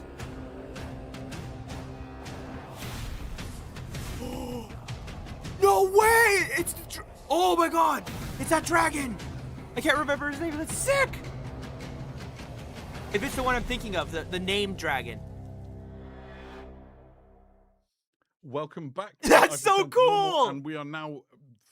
No way! It's the oh my god! It's that dragon! I can't remember his name. That's sick! If it's the one I'm thinking of, the name dragon. Welcome back. That's I've so returned to normal, cool! and we are now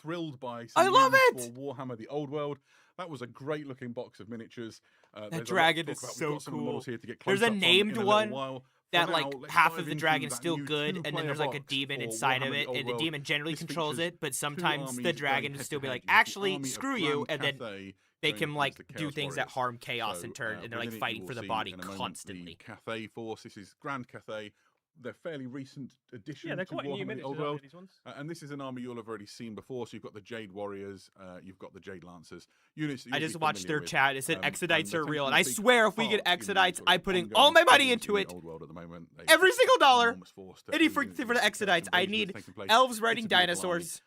thrilled by I some love news it! for Warhammer: The Old World. That was a great looking box of miniatures. There's a lot to dragon talk is about. We've so got some of the models cool. here to get There's a close-ups on named in a one little while. that For like now, let's half dive of the into dragon's that still new good, and then two-player there's like a box demon for inside of Warhammer: The it, Old and the World. demon generally This controls features it, but two sometimes armies the going dragon will still be like, head-to-head. You've got the actually, army of screw you, Grand and then Cathay they going can like against the do Chaos things that Warriors. harm chaos So, in turn, and they're like within it, fighting you for will the see body in a moment constantly. The Cathay Force. This is Grand Cathay. They're fairly recent addition Yeah, they're to quite new Warhammer: The miniatures, Old aren't World. they, these ones? And this is an army you'll have already seen before. So you've got the Jade Warriors, you've got the Jade Lancers. Units that I you'll just be watched familiar their with. chat. It said And Exodites they are tend real, to and I be a big swear if we get part in the Exodites, sort I'm of putting ongoing all my money presence into in it. the Old World at the moment. They've Every single got an dollar. enormous force to Any aid for in the this Exodites, I invasion need that's taking place. elves It's riding a beautiful army. dinosaurs.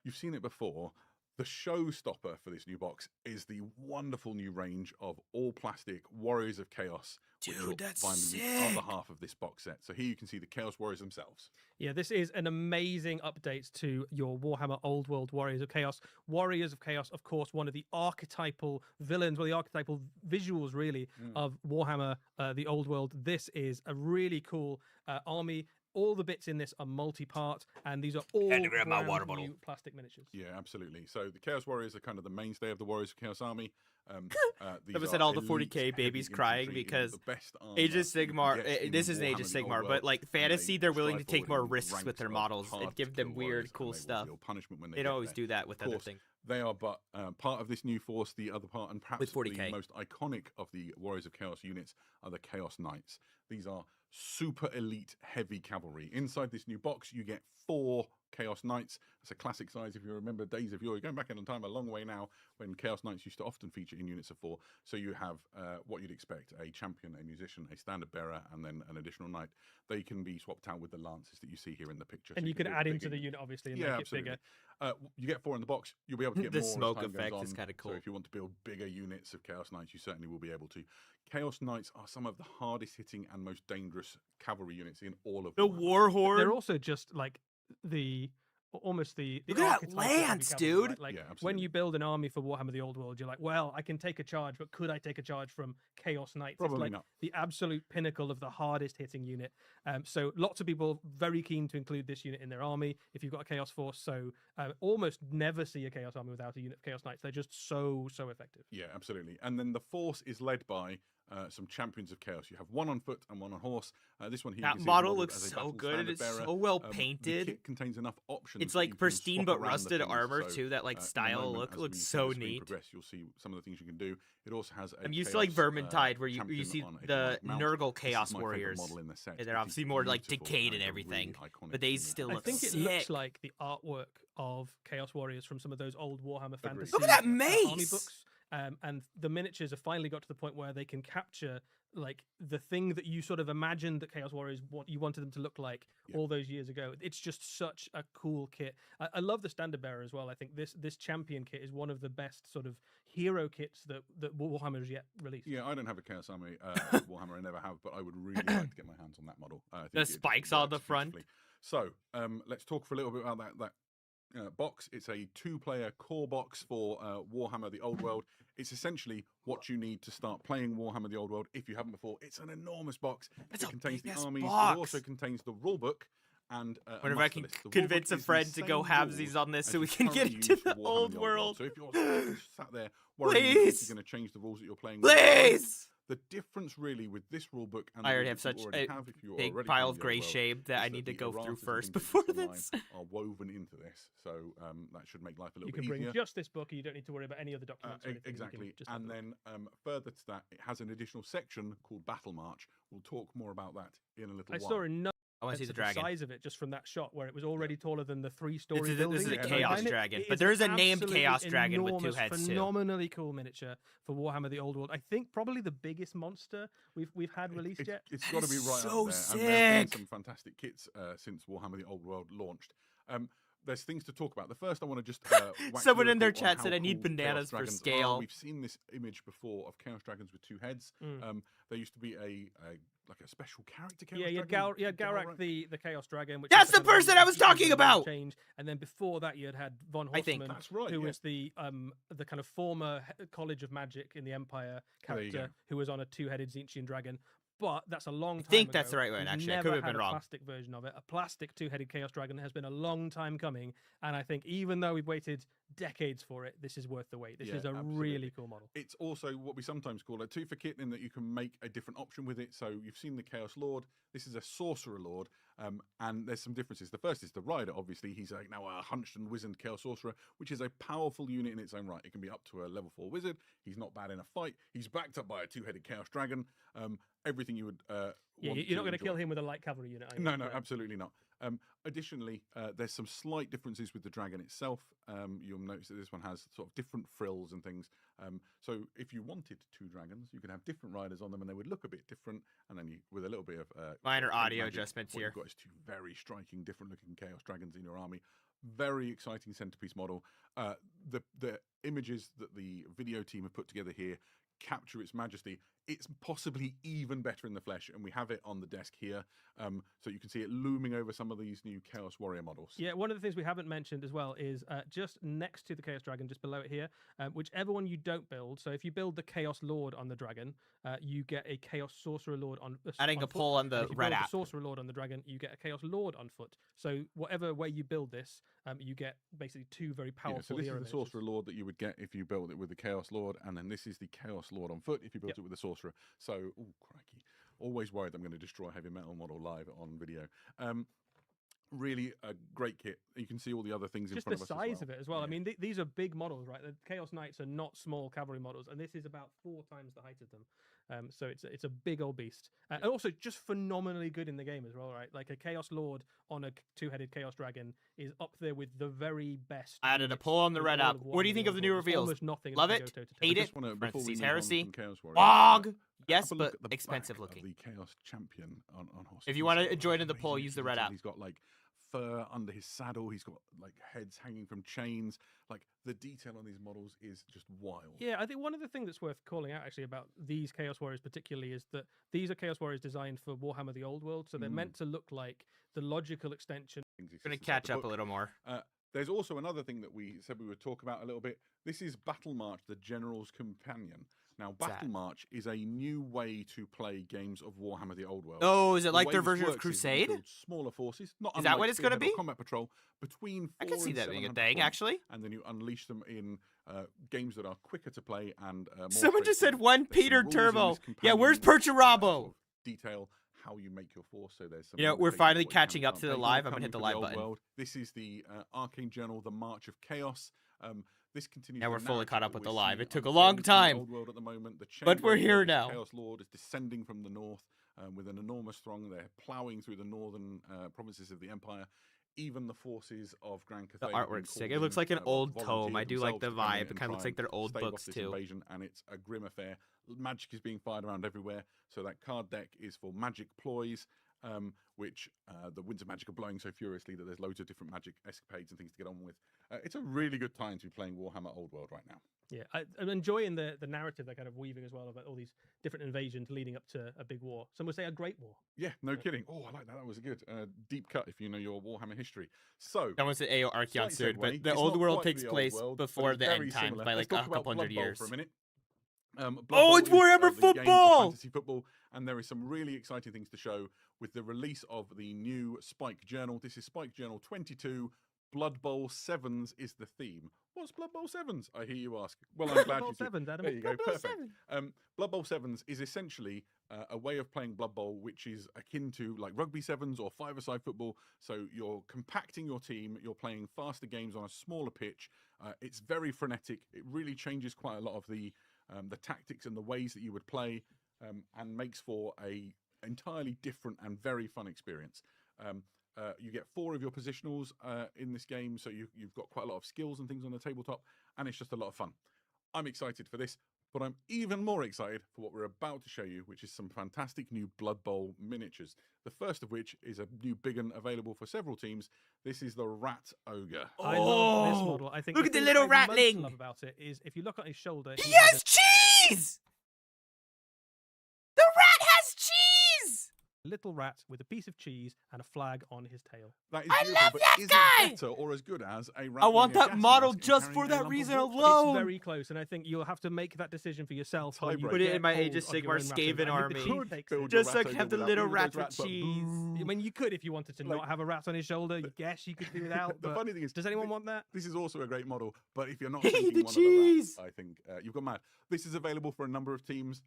You've seen it before. The showstopper for this new box is the wonderful new range of all plastic Warriors of Chaos, which Dude, you'll that's find in the sick. other half of this box set. So here you can see the Chaos Warriors themselves. Yeah, this is an amazing update to your Warhammer Old World Warriors of Chaos. Warriors of Chaos, of course, one of the archetypal villains, one of the archetypal visuals, really, of Warhammer, the Old World. This is a really cool army. All the bits in this are multi-part, and these are all Had to grab my brand water bottle. new plastic miniatures. Yeah, absolutely. So the Chaos Warriors are kind of the mainstay of the Warriors of Chaos army. These Someone are said all the elite 40K heavy babies crying infantry in because the best armor Age of that you can Sigmar, get in this isn't Age Warhammer: of The Old Sigmar, World, but like and fantasy, they they're willing to strive take forward more in risks ranks with their of models hard and to give them kill weird, warriors, cool and they will stuff. feel punishment when They get don't always there. do that with Of other course, things. they are but part of this new force. The other part, and perhaps With the 40K. most iconic of the Warriors of Chaos units, are the Chaos Knights. These are super elite heavy cavalry. Inside this new box, you get 4 Chaos Knights. It's a classic size. If you remember days of yore, you're going back in time a long way now, when Chaos Knights used to often feature in units of 4. So you have what you'd expect: a champion, a musician, a standard bearer, and then an additional knight. They can be swapped out with the lances that you see here in the picture. And so you can build add bigger into the units. unit, obviously, and Yeah, make absolutely. it bigger. You get 4 in the box. You'll be able to get The more smoke as time effect goes is on. kinda cool. So if you want to build bigger units of Chaos Knights, you certainly will be able to. Chaos Knights are some of the hardest hitting and most dangerous cavalry units in all of The Warhammer. War Horde. They're also just like the almost the Look at that archetype of heavy lance, cavalry, dude! right? Like Yeah, when absolutely. you build an army for Warhammer the Old World, you're like, well, I can take a charge, but could I take a charge from Chaos Knights? Probably it's like not. the absolute pinnacle of the hardest hitting unit. So lots of people very keen to include this unit in their army if you've got a Chaos Force. So almost never see a Chaos army without a unit of Chaos Knights. They're just so effective. Yeah, absolutely. And then the force is led by some champions of chaos. You have one on foot and one on horse. This one here, you That can see is model modeled looks as a so battle good. standard It's bearer. so well The painted. kit contains enough options. It's that like you can pristine swap but around the rusted things. armor So, too. That like in a style moment, look as looks we see so the screen neat. Progress, you'll see some of the things you can do. It also has a I'm used to like chaos, Vermintide, where you champion see on a the demonic mount. Nurgle This is Chaos my favorite Warriors, model in the set. and they're It is obviously more like beautiful decayed and and a really everything, iconic but they unit. still I look think it sick. looks like the artwork of Chaos Warriors from some of those old Warhammer Fantasy Look at that army mace! books. And the miniatures have finally got to the point where they can capture like the thing that you sort of imagined that Chaos Warriors you wanted them to look like all those years ago. It's just such a cool kit. I love the standard bearer as well. I think this champion kit is one of the best sort of hero kits that Warhammer has yet released. Yeah, I don't have a Chaos Army Warhammer, I never have, but I would really like to get my hands on that model. I think The it just spikes on the works front. beautifully. So let's talk for a little bit about that box. It's a 2-player core box for Warhammer the Old World. It's essentially what you need to start playing Warhammer the Old World if you haven't before. It's an enormous box. It's It a contains the big-ass armies. box. It also contains the rulebook and Wonder if I can The convince rulebook a is the friend to go same halvesies rules on this as so we you can get currently into use for the Warhammer old world. So if you're sat there worrying if Please! you're going to change the rules that you're playing with, Please! the difference really with this rulebook and I the already rulebook have such you already a have if you're big already pile playing of the gray old world, shade that I is need to the go through erratas and first things before that you this. find are woven into this, so that should make life a little You bit can bring easier. just this book, and you don't need to worry about any other documents. Or anything. You can Exactly. just have And the book. then further to that, it has an additional section called Battle March. We'll talk more about that in a little I while. saw a I want to see the of dragon. size of it just from that shot where it was already taller than the 3-story This building. is a Yeah, Chaos behind it. Dragon, It but is there an is a named absolutely Chaos Dragon with 2 enormous, heads too. phenomenally cool miniature for Warhammer the Old World. I think probably the biggest monster we've had released yet. It's got to be That's right so up there. And there's sick. been some fantastic kits since Warhammer the Old World launched. There's things to talk about. The first I want to just whack Someone you a in their thought on chat how said, "I need cool Chaos bananas for Dragons are. scale." We've seen this image before of Chaos Dragons with 2 heads. There used to be a like a special character Chaos Dragon. Garak the Chaos Dragon. Which That's is the kind of person I was talking about! Change. And then before that, you had Von I think. Horstmann, That's right, who yeah. was the kind of former College of Magic in the Empire There you character, who was on a 2-headed Zinchian dragon. But that's a long time think ago. that's the right one, We've actually. I never could have been had wrong. A plastic version of it. A plastic 2-headed Chaos Dragon has been a long time coming, and I think even though we've waited decades for it, this is worth the wait. This Yeah, is a absolutely. really cool model. It's also what we sometimes call a 2 for kit in that you can make a different option with it. So you've seen the Chaos Lord. This is a Sorcerer Lord, and there's some differences. The first is the Rider. Obviously, he's now a hunched and wizened Chaos Sorcerer, which is a powerful unit in its own right. It can be up to a level 4 wizard. He's not bad in a fight. He's backed up by a 2-headed Chaos Dragon. Everything you would Yeah, want you're not going to enjoy. kill him with a light cavalry unit. Are you? No, absolutely not. Additionally, there's some slight differences with the dragon itself. You'll notice that this one has sort of different frills and things. So if you wanted 2 dragons, you could have different riders on them, and they would look a bit different. And then with a little bit of Minor sort of audio magic, adjustments what here. You've got is 2 very striking, different-looking Chaos Dragons in your army. Very exciting centerpiece model. The images that the video team have put together here capture its majesty. It's possibly even better in the flesh, and we have it on the desk here, so you can see it looming over some of these new Chaos Warrior models. Yeah, one of the things we haven't mentioned as well is just next to the Chaos Dragon, just below it here, whichever one you don't build. So if you build the Chaos Lord on the dragon, you get a Chaos Sorcerer Lord on Adding on a foot. poll on And the if you red build app. the Sorcerer Lord on the dragon, you get a Chaos Lord on foot. So whatever way you build this, you get basically 2 very powerful Yeah, so this is hero the miniatures. Sorcerer Lord that you would get if you built it with the Chaos Lord, and then this is the Chaos Lord on foot if you built Yep. it with the Sorcerer. So, oh crikey, always worried I'm going to destroy a heavy metal model live on video. Really a great kit. You can see all the other things in Just front the of us size as well. of it as well. I Yeah. mean, these are big models, right? The Chaos Knights are not small cavalry models, and this is about 4 times the height of them. So it's a big old beast, and also just phenomenally good in the game as well, right? Like a Chaos Lord on a 2-headed Chaos Dragon is up there with the very best. I added a units poll on the in Red all app. of What do you Warhammer think the of the Old new World. There's reveals? Almost nothing Love that it? can go toe-to-toe Hate with I it? just want to, before we Parentheses move heresy. on from Chaos Warrior, Wog! Yes, have a look but at the expensive back looking. Of the Chaos Champion on horse. If you He's wanna got join in the amazing poll, use the red detail. app. He's got like fur under his saddle. He's got like heads hanging from chains. Like the detail on these models is just wild. Yeah, I think one of the things that's worth calling out actually about these Chaos Warriors particularly is that these are Chaos Warriors designed for Warhammer the Old World, so they're meant to look like the logical extension things exist Gonna inside catch the up a book. little more. There's also another thing that we said we would talk about a little bit. This is Battle March, the General's Companion. Now, What's that? Battle March is a new way to play games of Warhammer: The Old World. Oh, is it The like way their this version of works is you Crusade? build smaller forces, not Is that unlike what it's gonna Spearhead or be? Combat Patrol, between 4 I can see and that being a 700 thing, points, actually. and then you unleash them in games that are quicker to play and more Someone just said straightforward. one There's some Peter rules in Turbo. this Yeah, where's companion which, Perturabo? sort of detail how you make your force. So there's some. You know, we're limitations finally on what you can catching and up can't to the take. live. I'm gonna Coming hit the for live Old button. World. This is the Arcane Journal, the March of Chaos. This continues. Yeah, the we're fully narrative caught up that with the we're live. seeing It took a unfold long in the time. Old World at the moment. The But we're Chamber here of the now. Chaos Lord is descending from the north with an enormous throng. They're ploughing through the northern provinces of the Empire. Even the forces of Grand The Cathay have been artwork's sick. called It looks in, like an well, old tome. volunteered I do like the themselves to come in vibe. It and kind of looks try like their and old stave off books this too. invasion, and it's a grim affair. Magic is being fired around everywhere. So that card deck is for magic ploys, which the winds of magic are blowing so furiously that there's loads of different magic escapades and things to get on with. It's a really good time to be playing Warhammer Old World right now. Yeah, I'm enjoying the narrative they're kind of weaving as well about all these different invasions leading up to a big war. Some would say a great war. Yeah, no kidding. Oh, I like that. That was a good deep cut if you know your Warhammer history. So, That was the AO Archeon slight Sword, segue. but the It's old not world quite takes the old place world, but before it's the very end times similar. by Let's like a talk about couple hundred Blood Bowl years. for a minute. Blood Oh, Bowl it's is, Warhammer the game of football! fantasy football, and there is some really exciting things to show with the release of the new Spike Journal. This is Spike Journal 22. Blood Bowl 7s is the theme. What's Blood Bowl 7s? I hear you ask. Well, I'm glad Bowl you did. 7s, Adam. There you Blood go. Bowl Perfect. 7. Blood Bowl 7s is essentially a way of playing Blood Bowl, which is akin to like rugby 7s or five-a-side football. So you're compacting your team. You're playing faster games on a smaller pitch. It's very frenetic. It really changes quite a lot of the tactics and the ways that you would play, and makes for a entirely different and very fun experience. You get 4 of your positionals in this game, so you've got quite a lot of skills and things on the tabletop, and it's just a lot of fun. I'm excited for this, but I'm even more excited for what we're about to show you, which is some fantastic new Blood Bowl miniatures. The first of which is a new big one available for several teams. This is the Rat Ogre. I love this Oh, model. I think look at the thing little I most ratling. love about it is if you look on his shoulder, He has has cheese! The rat has cheese! a little rat with a piece of cheese and a flag on his tail. That is I beautiful, love but that is guy! it better or as good as a rat I want wearing a that gas model mask and just carrying for a that lump of reason water? alone. It's very close, and I think you'll have to make that decision for yourself. when you Put it get in my hold Age of of your Sigmar own rat Skaven and army. the cheese Could takes build it. your Just so I rat can have ogre the without little any of those rat with rats, but cheese. boo. I mean, you could if you wanted to Like- not have a rat on his shoulder. You guess you could do without. The but funny thing is, does anyone want that? This is also a great model, but if you're not Hey, taking the one cheese! of the rats, I think you've gone mad. This is available for a number of teams.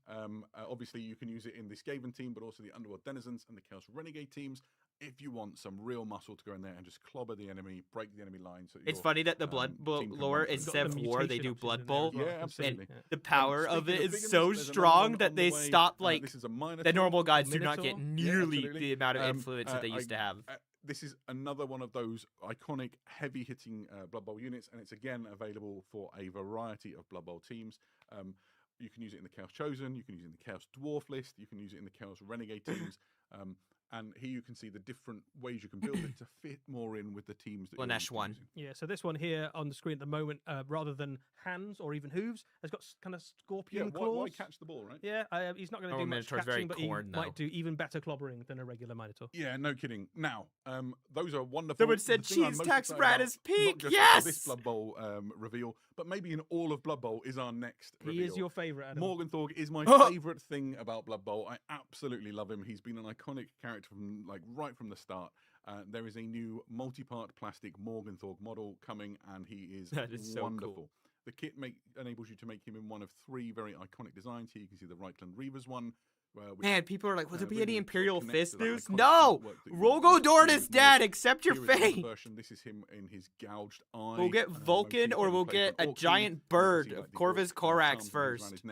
Obviously, you can use it in the Skaven team, but also the Underworld Denizens and the Chaos Renegade teams. If you want some real muscle to go in there and just clobber the enemy, break the enemy line. So It's your, funny that the Blood Bowl team can lore, run through Got instead the of war, they mutation do options Blood in there Bowl. as well, Yeah, I can see. absolutely. Yeah. The power of Speaking it is big uns, so there's another strong one that on the they way. stop like This is a Minotaur. the normal guys do not get Minotaur? nearly absolutely. the amount of influence that they used to have. This is another one of those iconic, heavy-hitting Blood Bowl units, and it's again available for a variety of Blood Bowl teams. You can use it in the Chaos Chosen, you can use it in the Chaos Dwarf list, you can use it in the Chaos Renegade teams, and here you can see the different ways you can build it to fit more in with the teams that you're Lanesh one. using. Yeah, so this one here on the screen at the moment, rather than hands or even hooves, has got kind of Yeah, scorpion why claws. catch the ball, right? Yeah, he's not going to Oh, do much Minotaur's very catching, but he corn, though. might do even better clobbering than a regular Minotaur. Yeah, no kidding. Now, those are wonderful. Someone The said thing I'm cheese most tax excited rat about, is pink, not just for yes! this Blood Bowl reveal, but maybe in all of Blood Bowl is our next reveal. He is your favourite, Adam. Morgenthau is my favourite thing about Blood Bowl. I absolutely love him. He's been an iconic character from right from the start. There is a new multi-part plastic Morgenthau model coming, and he is That is so wonderful. cool. The kit enables you to make him in one of 3 very iconic designs. Here you can see the Reichland Reavers one. Which, Man, people are like, will there be really any sort of Imperial connects Fist to that news? iconic No! artwork that you Rogo would Dorn see is more. dead, accept your Here is another fate! version. This is him in his gouged eye. We'll get Vulcan or we'll get a giant bird of Corvus Corax first.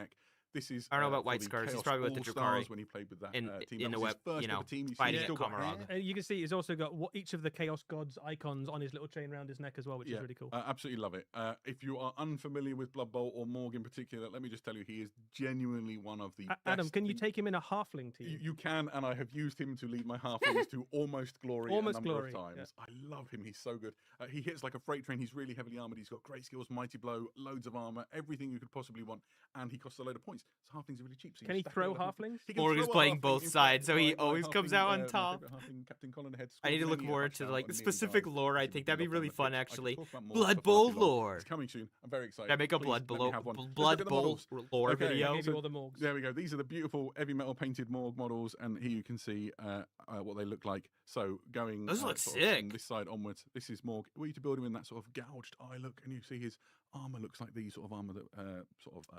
This is, I don't know about for White the Scars. He's Chaos probably with the All-Stars Drukhari when he played with that in- team. in That the was his web, first you know, ever team. He's fighting still at got Kamarog. hair. And you can see he's also got each of the Chaos Gods icons on his little chain around his neck as well, which is really cool. Absolutely love it. If you are unfamiliar with Blood Bowl or Morg in particular, let me just tell you, he is genuinely one of the Adam, best can you things- take him in a halfling team? You can, and I have used him to lead my halflings to almost glory Almost a number glory, of yeah. times. I love him. He's so good. He hits like a freight train. He's really heavily armored. He's got great skills, mighty blow, loads of armor, everything you could possibly want, and he costs a load of points. So halflings are really cheap. So you Can he stack throw it up. halflings? He can Morg is throw a playing halfling. both In fact, sides, so he my always comes out on my top. favourite halfling, Captain Colin Head, I need to scored look many a more into touchdown like and nearly specific died lore. I because think he'd that'd be been knocked really on the fun, pitch. I actually. could talk about more Blood for far Bowl too long. lore. It's coming soon. I'm very excited. Should I make a Please, Blood let me Bowl have one. Let's look Blood at the Bowl models. lore Okay, video? I gave so you all the Morgs. there we go. These are the beautiful heavy metal painted Morg models, and here you can see what they look like. So going Those look sort of from sick. this side onwards, this is Morg. Were you to build him in that sort of gouged eye look, and you see his armor looks like the sort of armor that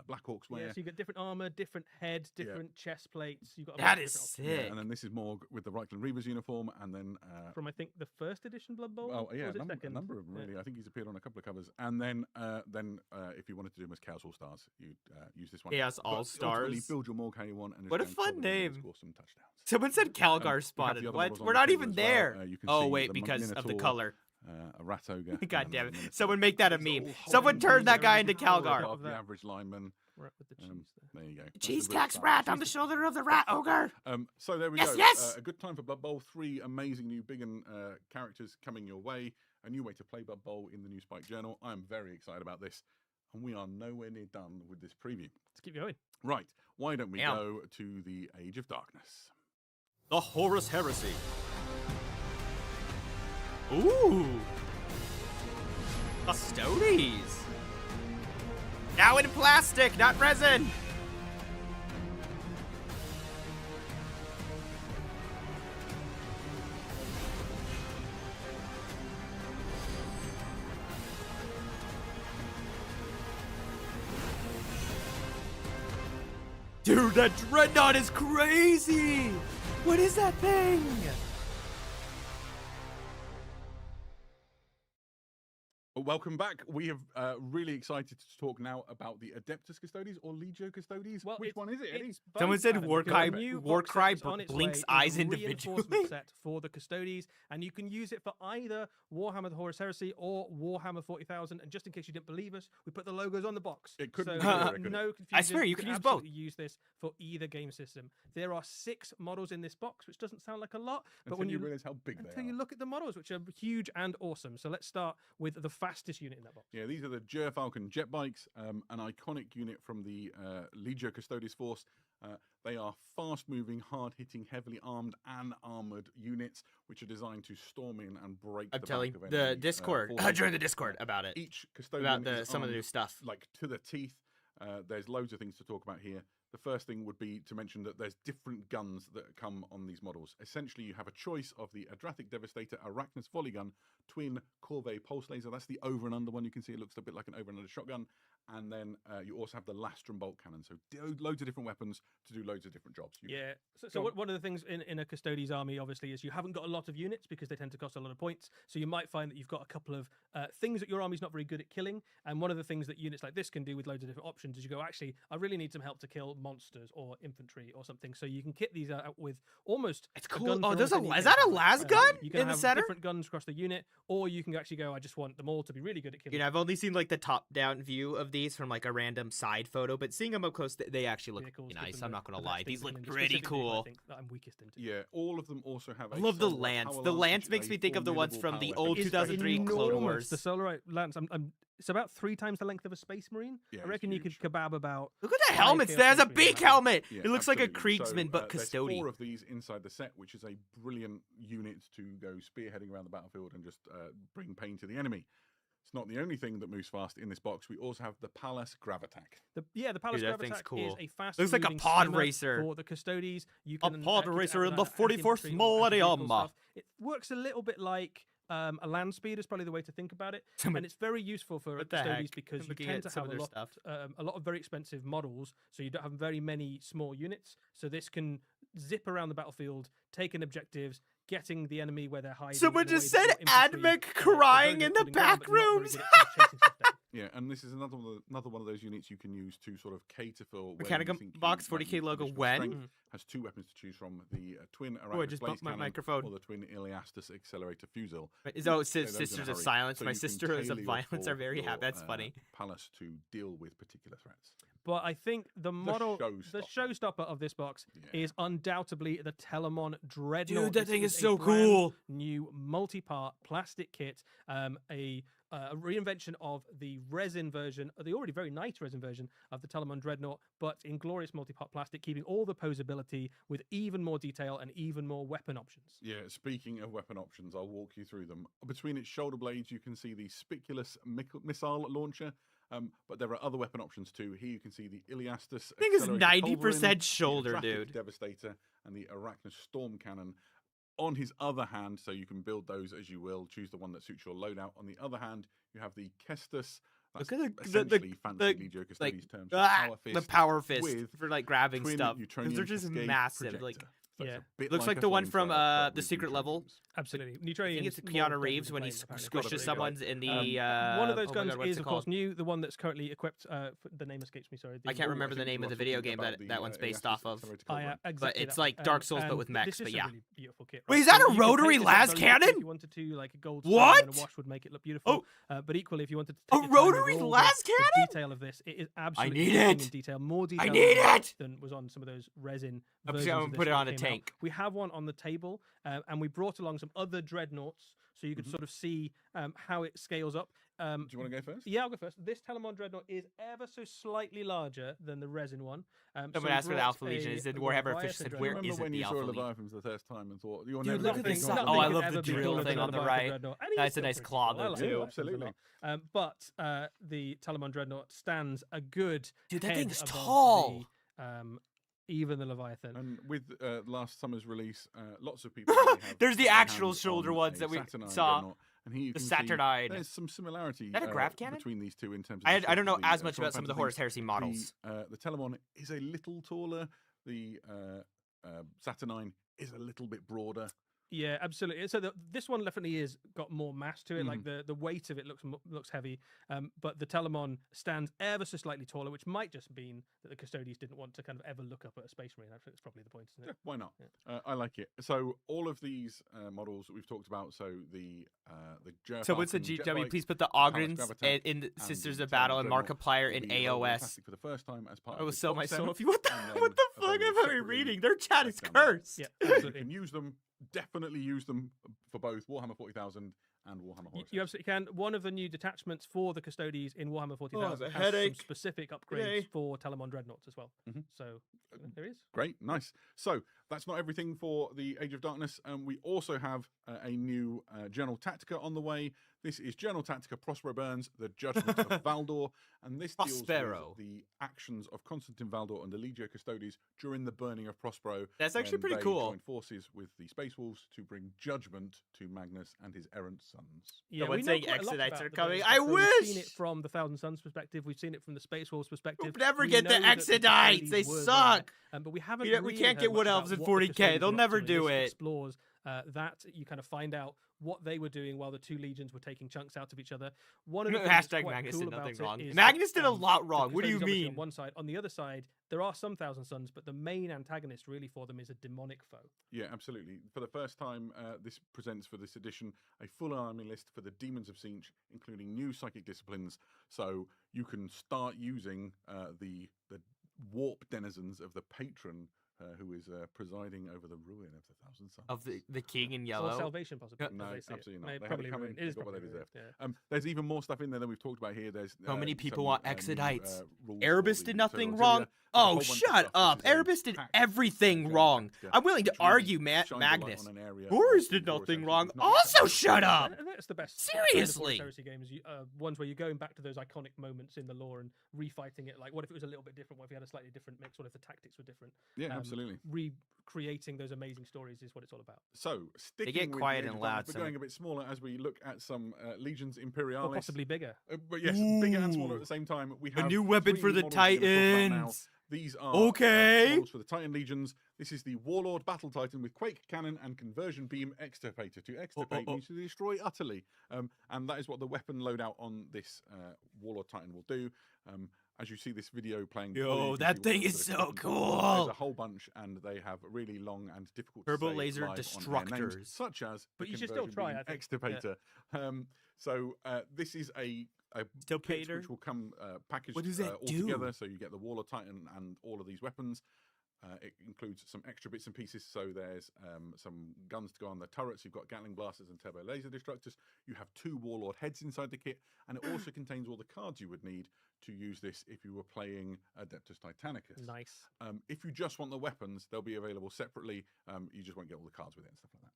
Black Hawks wear. Yeah, so you get different armor, different head, different chest plates. You've got a lot That of is different Yeah, sick. and then this is Morg with the Reichland Reavers uniform, and then options. From I think the first edition Blood Bowl. well, or yeah, was it a second? number of them Yeah. really. I think he's appeared on a couple of covers, and then if you wanted to do him as Chaos All Stars, you'd use this one. Chaos But All ultimately, Stars. build your Morg how you want, and just What a go and fun kill them and name. Score some touchdowns. Someone said We Calgar have spotted. the other What? models on We're the not table even as well. there. You can Oh see wait, the because of the Minotaur, color. a rat ogre. God and damn a it! Minotaur. Someone make that a These meme. little Someone hobbling turn that things guy are into well Calgar. above the average lineman. Right with the cheese there. There you go. That's a Cheese real tax start. rat on the shoulder of the rat ogre. So there we Yes, go. yes! A good time for Blood Bowl. 3 amazing new big characters coming your way. A new way to play Blood Bowl in the new Spike Journal. I'm very excited about this. And we are nowhere near done with this preview. Let's keep going. Right. Why don't we Damn. go to the Age of Darkness? The Horus Heresy. Ooh. Custodes. Now in plastic, not resin. Dude, that Dreadnought is crazy! What is that thing? Welcome back. We have really excited to talk now about the Adeptus Custodes or Legio Custodes. Well, Which one is it, Eddie? it's Someone both, said Adam, Warcry- because a new Warcry box set is on its blinks way. eyes It's a reinforcement individually. set for the Custodes, and you can use it for either Warhammer the Horus Heresy or Warhammer 40,000. And just in case you didn't believe us, we put the logos on the box. It couldn't so be clearer, there's could it? no confusion. I swear, you can use both. absolutely use this for either game system. There are 6 models in this box, which doesn't sound like a lot, but Until when you you realise how big they until are. you look at the models, which are huge and awesome. So let's start with the fastest unit in that box. Yeah, these are the Falcon jet bikes, an iconic unit from the Legio Custodes force. They are fast-moving, hard-hitting, heavily armed and armored units, which are designed to storm in and break I'm the telling back of the enemy, Discord. forces. Join the Discord about it. Each custodian About the is some of the new armed, stuff. like to the teeth. There's loads of things to talk about here. The first thing would be to mention that there's different guns that come on these models. Essentially, you have a choice of the Adrathic Devastator, Arachnus Volley Gun, Twin Corvée Pulse Laser. That's the over and under one. You can see it looks a bit like an over and under shotgun. And then you also have the Lastrum Bolt Cannon. So loads of different weapons to do loads of different jobs. Yeah. Go So on. one of the things in a Custodes army, obviously, is you haven't got a lot of units because they tend to cost a lot of points. So you might find that you've got a couple of things that your army's not very good at killing. And one of the things that units like this can do with loads of different options is you go, actually, I really need some help to kill monsters or infantry or something. So you can kit these out with almost It's a cool. gun Oh, for there's almost a any is that a game. las gun You can in the have center? different guns across the unit, or you can actually go, I just want them all to be really good at killing. You know, I've only seen like the top-down view of these from like a random side photo, but seeing them up close, they actually look vehicles, nice. given I'm the- not gonna the lie, best these things look in the pretty specific vehicle, I cool. think that I'm weakest into. Yeah, all of them also have. I a love the Solarite lance. Power The Lance, lance which makes is me a think of the ones formidable from power the weapon. old It's 2003 Clone enormous. Wars. The Solarite lance, it's about 3 times the length of a Space Marine. Yeah, I it's reckon you could huge. kebab about. Look at the 5 helmets. Chaos There's a Space Marines beak on that. helmet. Yeah, It looks like a absolutely. Kriegsman, but There's custodian. 4 of these inside the set, which is a brilliant unit to go spearheading around the battlefield and just bring pain to the enemy. It's not the only thing that moves fast in this box. We also have the Pallas Gravatac. The Palace Dude, that thing's Gravatac cool. is a fast. Looks like a moving pod skimmer racer. for the Custodes. You A can pod kit it racer out in with the either 44th anti-infantry or anti-vehicle Millennium. stuff. It works a little bit like a land speed is probably the way to think about it, and it's very useful for What the Custodes heck? because I'm you looking tend at to some have of their stuff. a lot of very expensive models, so you don't have very many small units. So this can zip around the battlefield, taking objectives, getting the enemy where they're hiding. Someone in a way just that said your infantry, Admec they're crying very in good the at putting down, back but not very rooms. good at chasing stuff down. Yeah, and this is another one of those units you can use to sort of cater for. when Mechanicum you think you box might 40K need logo additional when? strength. Has 2 weapons to choose from: the twin Oh, I Arachnus just Blaze bumped my Cannon microphone. or the twin Iliastus Accelerator Fusil. Oh, those in a Sisters of hurry. Silence. So My you can Sisters of tailor your Violence are full- very your, happy. That's funny. Pallas to deal with particular threats. But I think the showstopper. showstopper of this box Yeah. is undoubtedly the Telemon Dreadnought. Dude, that This thing is a so brand cool. New multi-part plastic kit, a a reinvention of the resin version, the already very nice resin version of the Telemon Dreadnought, but in glorious multi-part plastic, keeping all the posability with even more detail and even more weapon options. Yeah, speaking of weapon options, I'll walk you through them. Between its shoulder blades, you can see the spiculous missile launcher, but there are other weapon options too. Here you can see the Iliastus. I think it's accelerated 90% culverin, shoulder, the Adratic dude. Devastator, and the Arachnus Storm Cannon. On his other hand, so you can build those as you will, choose the one that suits your loadout. On the other hand, you have the Kestus. That's Look at essentially fancy the Legio like Custodes terms. the power fist with for like grabbing twin stuff. 'Cause neutronium they're just cascade massive. Like projector. So it's Yeah. a bit looks like a the one from flamethrower, but the with Secret Level. neutroniums. Absolutely. I Neutronium. think it's is more Keanu deadly Reeves than when he flames, apparently. gotta squishes be, someone's in the. One of those oh my guns God, what's is, it of course, called? new. The one that's currently equipped. The name escapes me. Sorry. I can't remember I the think name you of the are video talking game about that one's based Iliastus off of. accelerated Oh, culverin. yeah, exactly. it's that. like Dark Souls, but And with mechs, this is but a yeah. really beautiful kit. Wait, right? is that So a you can rotary paint this las up cannon? If you wanted to, like a gold spray What? and a wash would make it look beautiful. But equally, if you wanted to A take your time with rotary all las the cannon? detail of this, it is absolutely need stunning it. in detail. More detail need it. than was on some of those resin I'm versions. gonna of this put it when on a came out. tank. We have one on the table, and we brought along some other dreadnoughts, so you could sort of see how it scales up. Do you want to go first? Yeah, I'll go first. This Telemon Dreadnought is ever so slightly larger than the resin one. Someone we asked for the brought Alpha Legion. He said Warhammer Leviathan official said, Dreadnought. "Where Remember is it when the you saw Alpha Legion?" Leviathans the first time and thought, "You're Dude, never look gonna at think this of side. that." Oh, I could love ever the be drill cooler thing than on the Leviathan right. Dreadnought. And That's he's a still nice pretty claw cool. I though, like too. Leviathans a Absolutely. lot. But the Telemon Dreadnought stands a good Dude, that head thing's above tall. even the Leviathan. And with last summer's release, lots of people. only have There's the their actual hands shoulder on ones a that we Saturnine saw. Dreadnought, and here you The can see Saturnine. there's some similarity that a grav cannon? between these two in terms of. I the don't know shape of as the, much about some of the front Horus things. Heresy models. The Telemon is a little taller. The Saturnine is a little bit broader. Yeah, absolutely. So this one definitely is got more mass to it. Like the weight of it looks heavy, but the Telemon stands ever so slightly taller, which might just mean that the Custodes didn't want to kind of ever look up at a space marine. I think it's probably the point, isn't Yeah, it? why not? Yeah. I like it. So all of these models that we've talked about. So the Someone said, Jet GW, Bike, please put the Palace Ogrins Gravitas, in the and Sisters the of Battle Telemon and Dreadnought Markiplier will in be available in AOS. plastic for the first time as part I of will this sell box my set, soul if you what the and then what the fuck available am I separately reading? Their chat is as demo. cursed. Yeah, You absolutely. can use them. Definitely use them for both Warhammer 40,000 and Warhammer Horus. You absolutely can. One of the new detachments for the Custodes in Warhammer 40,000 a has headache. some specific upgrades Yay. for Telemon Dreadnoughts as well. Mhm. So there is. Great, nice. So that's not everything for the Age of Darkness. We also have a new General Tactica on the way. This is General Tactica Prospero Burns, the Judgment of Valdor, and this deals Prospero. with the actions of Constantine Valdor and the Legio Custodes during the burning of Prospero. That's actually when pretty they cool. joined forces with the Space Wolves to bring judgment to Magnus and his errant sons. Yeah, Someone we know saying quite a lot Exodites about are the coming. Burning I Prospero. We've seen wish! it from the Thousand Suns perspective. We've seen it from the Space Wolves perspective. We'll never We get the know that Exodites. They Custodes were suck. there, but we haven't. We really can't heard get much Wood about Elves in what the 40K. Custodes They'll were up never to, and do this it. Explores that you kind of find out what they were doing while the two legions were taking chunks out of each other. One of the things that's Hashtag quite Magnus cool did about nothing it wrong. is Magnus did a that, lot the wrong. What do you Custodes obviously mean? On one side, on the other side, there are some Thousand Sons, but the main antagonist really for them is a demonic foe. Yeah, absolutely. For the first time, this presents for this edition a full army list for the Demons of Siege, including new psychic disciplines. So you can start using the warp denizens of the patron who is presiding over the ruin of the Thousand Suns. Of the king in Or yellow. salvation, possibly. No, as they see it. absolutely not. Maybe They had it probably coming. ruin. They It is got what they probably ruin, deserved. yeah. There's even more stuff in there than we've talked about here. There's How many people some, want new, Exodites? rules for Erebus the did Federal nothing Auxilia. wrong. There's a whole Oh, bunch of shut stuff. up. This is a Erebus did packed everything General wrong. Tactica, I'm willing to which really argue, shines a light Magnus. on an area Horus of did the Horus nothing Heresy wrong. that's not Also, acceptable. shut up. And that's the best. Seriously. Heresy games, ones where you're going back to those iconic moments in the lore and refighting it. Like, what if it was a little bit different? What if you had a slightly different mix? What if the tactics were different? Yeah, absolutely. Recreating those amazing stories is what it's all about. So, sticking get with quiet the Age and of loud, Darkness, but so- going a bit smaller as we look at some Legions Or Imperialis. possibly bigger. But yes, bigger and smaller at the same time. We have new weapon three for the models we're gonna talk about now. Titans. These are Okay. models for the Titan Legions. This is the Warlord Battle Titan with Quake Cannon and Conversion Beam Extirpator. To extirpate means to destroy utterly. And that is what the weapon loadout on this Warlord Titan will do. As you see this video playing, Yo, fully, you can that see thing what is the so weapons are. cool. There's a whole bunch, and they have really long and difficult Turbo to say laser live on air names, destructors. such as But the you should still Conversion try, Beam I think. Extirpator. So this is a Still kit Pater? which will come packaged What does that all do? together. So you get the Warlord Titan and all of these weapons. It includes some extra bits and pieces. So there's some guns to go on the turrets. You've got Gatling blasters and turbo laser destructors. You have 2 Warlord heads inside the kit, and it also contains all the cards you would need to use this if you were playing Adeptus Titanicus. Nice. If you just want the weapons, they'll be available separately. You just won't get all the cards with it and stuff like that.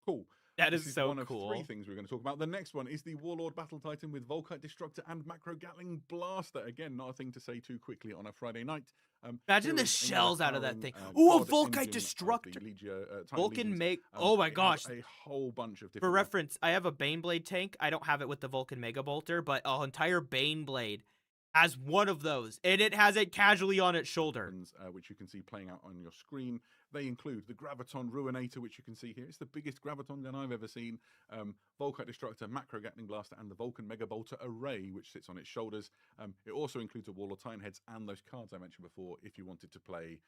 Cool. That This is so one of cool. 3 things we're going to talk about. The next one is the Warlord Battle Titan with Volkite Destructor and Macro Gatling Blaster. Again, not a thing to say too quickly on a Friday night. Imagine here the is shells out of that powering, thing. Ooh, a God Volkite engine of the Destructor. Titan Vulcan Legions. make. Um, Oh my it has gosh. a whole bunch of different For weapons. reference, I have a Baneblade tank. I don't have it with the Vulcan Mega Bolter, but an entire Baneblade has one of those, and it has it casually on its shoulder. Which you can see playing out on your screen. They include the Graviton Ruinator, which you can see here. It's the biggest Graviton gun I've ever seen. Volkite Destructor, Macro Gatling Blaster, and the Vulcan Mega Bolter Array, which sits on its shoulders. It also includes a Warlord Titan heads and those cards I mentioned before if you wanted to play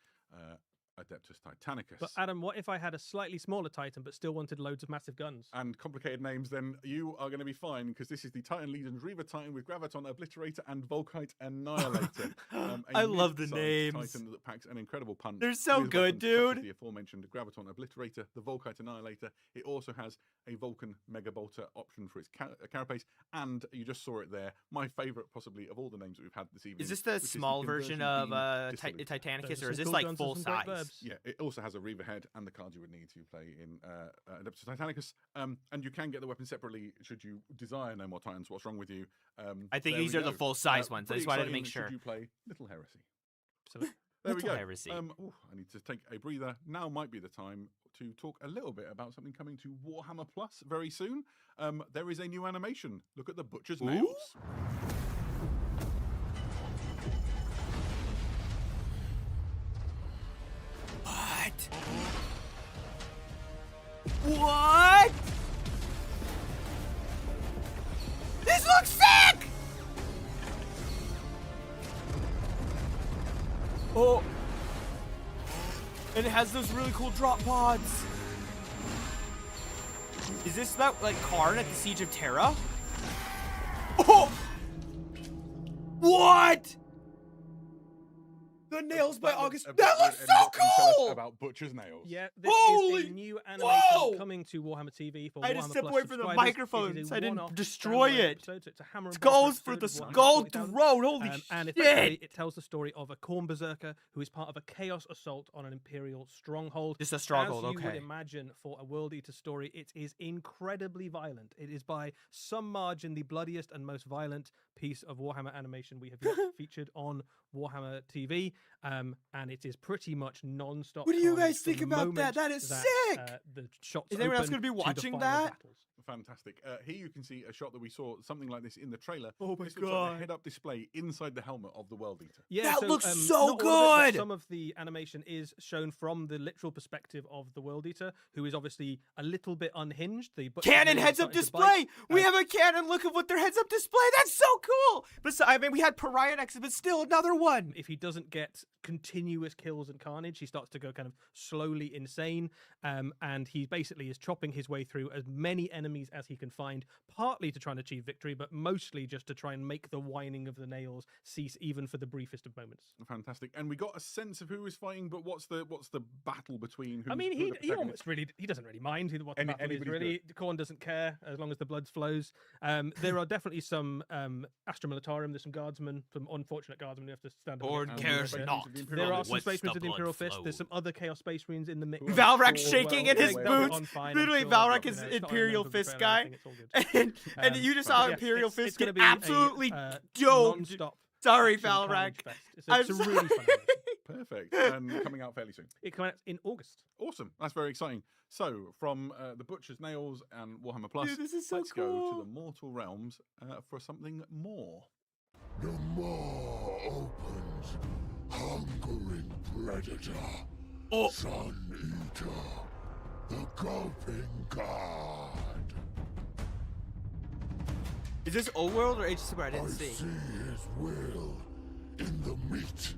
Adeptus Titanicus. But Adam, what if I had a slightly smaller Titan but still wanted loads of massive guns? And complicated names, then you are going to be fine, because this is the Titan Legions Reaver Titan with Graviton Obliterator and Volkite Annihilator. A I love the mid-sized names. Titan that packs an incredible punch. They're so with good, weapons such as dude. The aforementioned Graviton Obliterator, the Volkite Annihilator. It also has a Vulcan Mega Bolter option for its carapace, and you just saw it there. My favourite, possibly, of all the names that we've had this evening. Is this the which small the version Conversion of Beam Distillate. Titanicus, Those or are is some this cool like guns and full some great size? verbs. Yeah, it also has a Reaver head and the cards you would need to play in Adeptus Titanicus. And you can get the weapon separately should you desire no more Titans. What's wrong with you? I think there these we are the go. full-size ones. I Pretty just wanted to exciting make should sure. you play Little Heresy. Absolutely. There we Little go. Heresy. Ooh, I need to take a breather. Now might be the time to talk a little bit about something coming to Warhammer Plus very soon. There is a new animation. Look at the Butcher's Nails. What? What? This looks sick! Oh. And it has those really cool drop pods. Is this about like Karn at the Siege of Terra? Oh! What? The nails by August. That looks so cool! About Butcher's Nails. Yeah, this Holy- is a new animation Whoa! coming to Warhammer TV for I Warhammer just stepped Plus away from the subscribers. It is microphones. a I didn't one-off destroy standalone it. episode, so it's a hammer and It bolter goes for episode the of Skull 140,000. Throne. Holy And shit! effectively, it tells the story of a Khorne Berserker who is part of a chaos assault on an Imperial stronghold. Just a stronghold, As you would okay. imagine for a World Eater story, it is incredibly violent. It is by some margin the bloodiest and most violent piece of Warhammer animation we have yet featured on Warhammer TV, and it is pretty much non-stop. What do you carnage guys think from about the that? moment That is sick! The shots Is anyone else open gonna be to the watching final that? battles. Fantastic. Here you can see a shot that we saw something like this in the trailer. Oh my This looks like God. a head-up display inside the helmet of the World Eater. Yeah, That so, looks so not all of it, but good! some of the animation is shown from the literal perspective of the World Eater, who is obviously a little bit unhinged. The butcher's Cannon nails heads up starting to display. bite. We have a cannon. Look at what their heads up display. That's so cool. But I mean, we had Pariah Nexus, but still another one. If he doesn't get continuous kills and carnage, he starts to go kind of slowly insane, and he basically is chopping his way through as many enemies as he can find, partly to try and achieve victory, but mostly just to try and make the whining of the nails cease even for the briefest of moments. Fantastic. And we got a sense of who is fighting, but what's the battle between who? I mean, who are he the protagonists? almost really he doesn't really mind what the battle is. anybody's Really, Khorne doesn't care as long as the blood flows. There are definitely some Astra Militarum. There's some guardsmen, some unfortunate guardsmen who have to stand up. Khorne against cares the not. There are some What's Space Marines the of the Imperial blood Fist. There's flow? some other Chaos Space Marines in the mix. Valrak's as shaking well. in his They'll be boots. on fine, I'm Literally, sure, Valrak but, is you know, it's not Imperial known for Fist betrayal or guy. anything, it's all good. And you just saw Yeah, Imperial it's Fist gonna get be a, absolutely non-stop domed. Sorry, action Valrak. carnage fest. It's I'm a sorry. really fun animation. Perfect. And coming out fairly soon. It comes out in August. Awesome. That's very exciting. So, from the Butcher's Nails and Warhammer Plus, Dude, this is so let's go cool. to the Mortal Realms for something more. The maw opens, hungering predator, Oh. sun eater, the gulping god. Is this old world or Age of Sigmar? I I didn't see see. his will in the meat,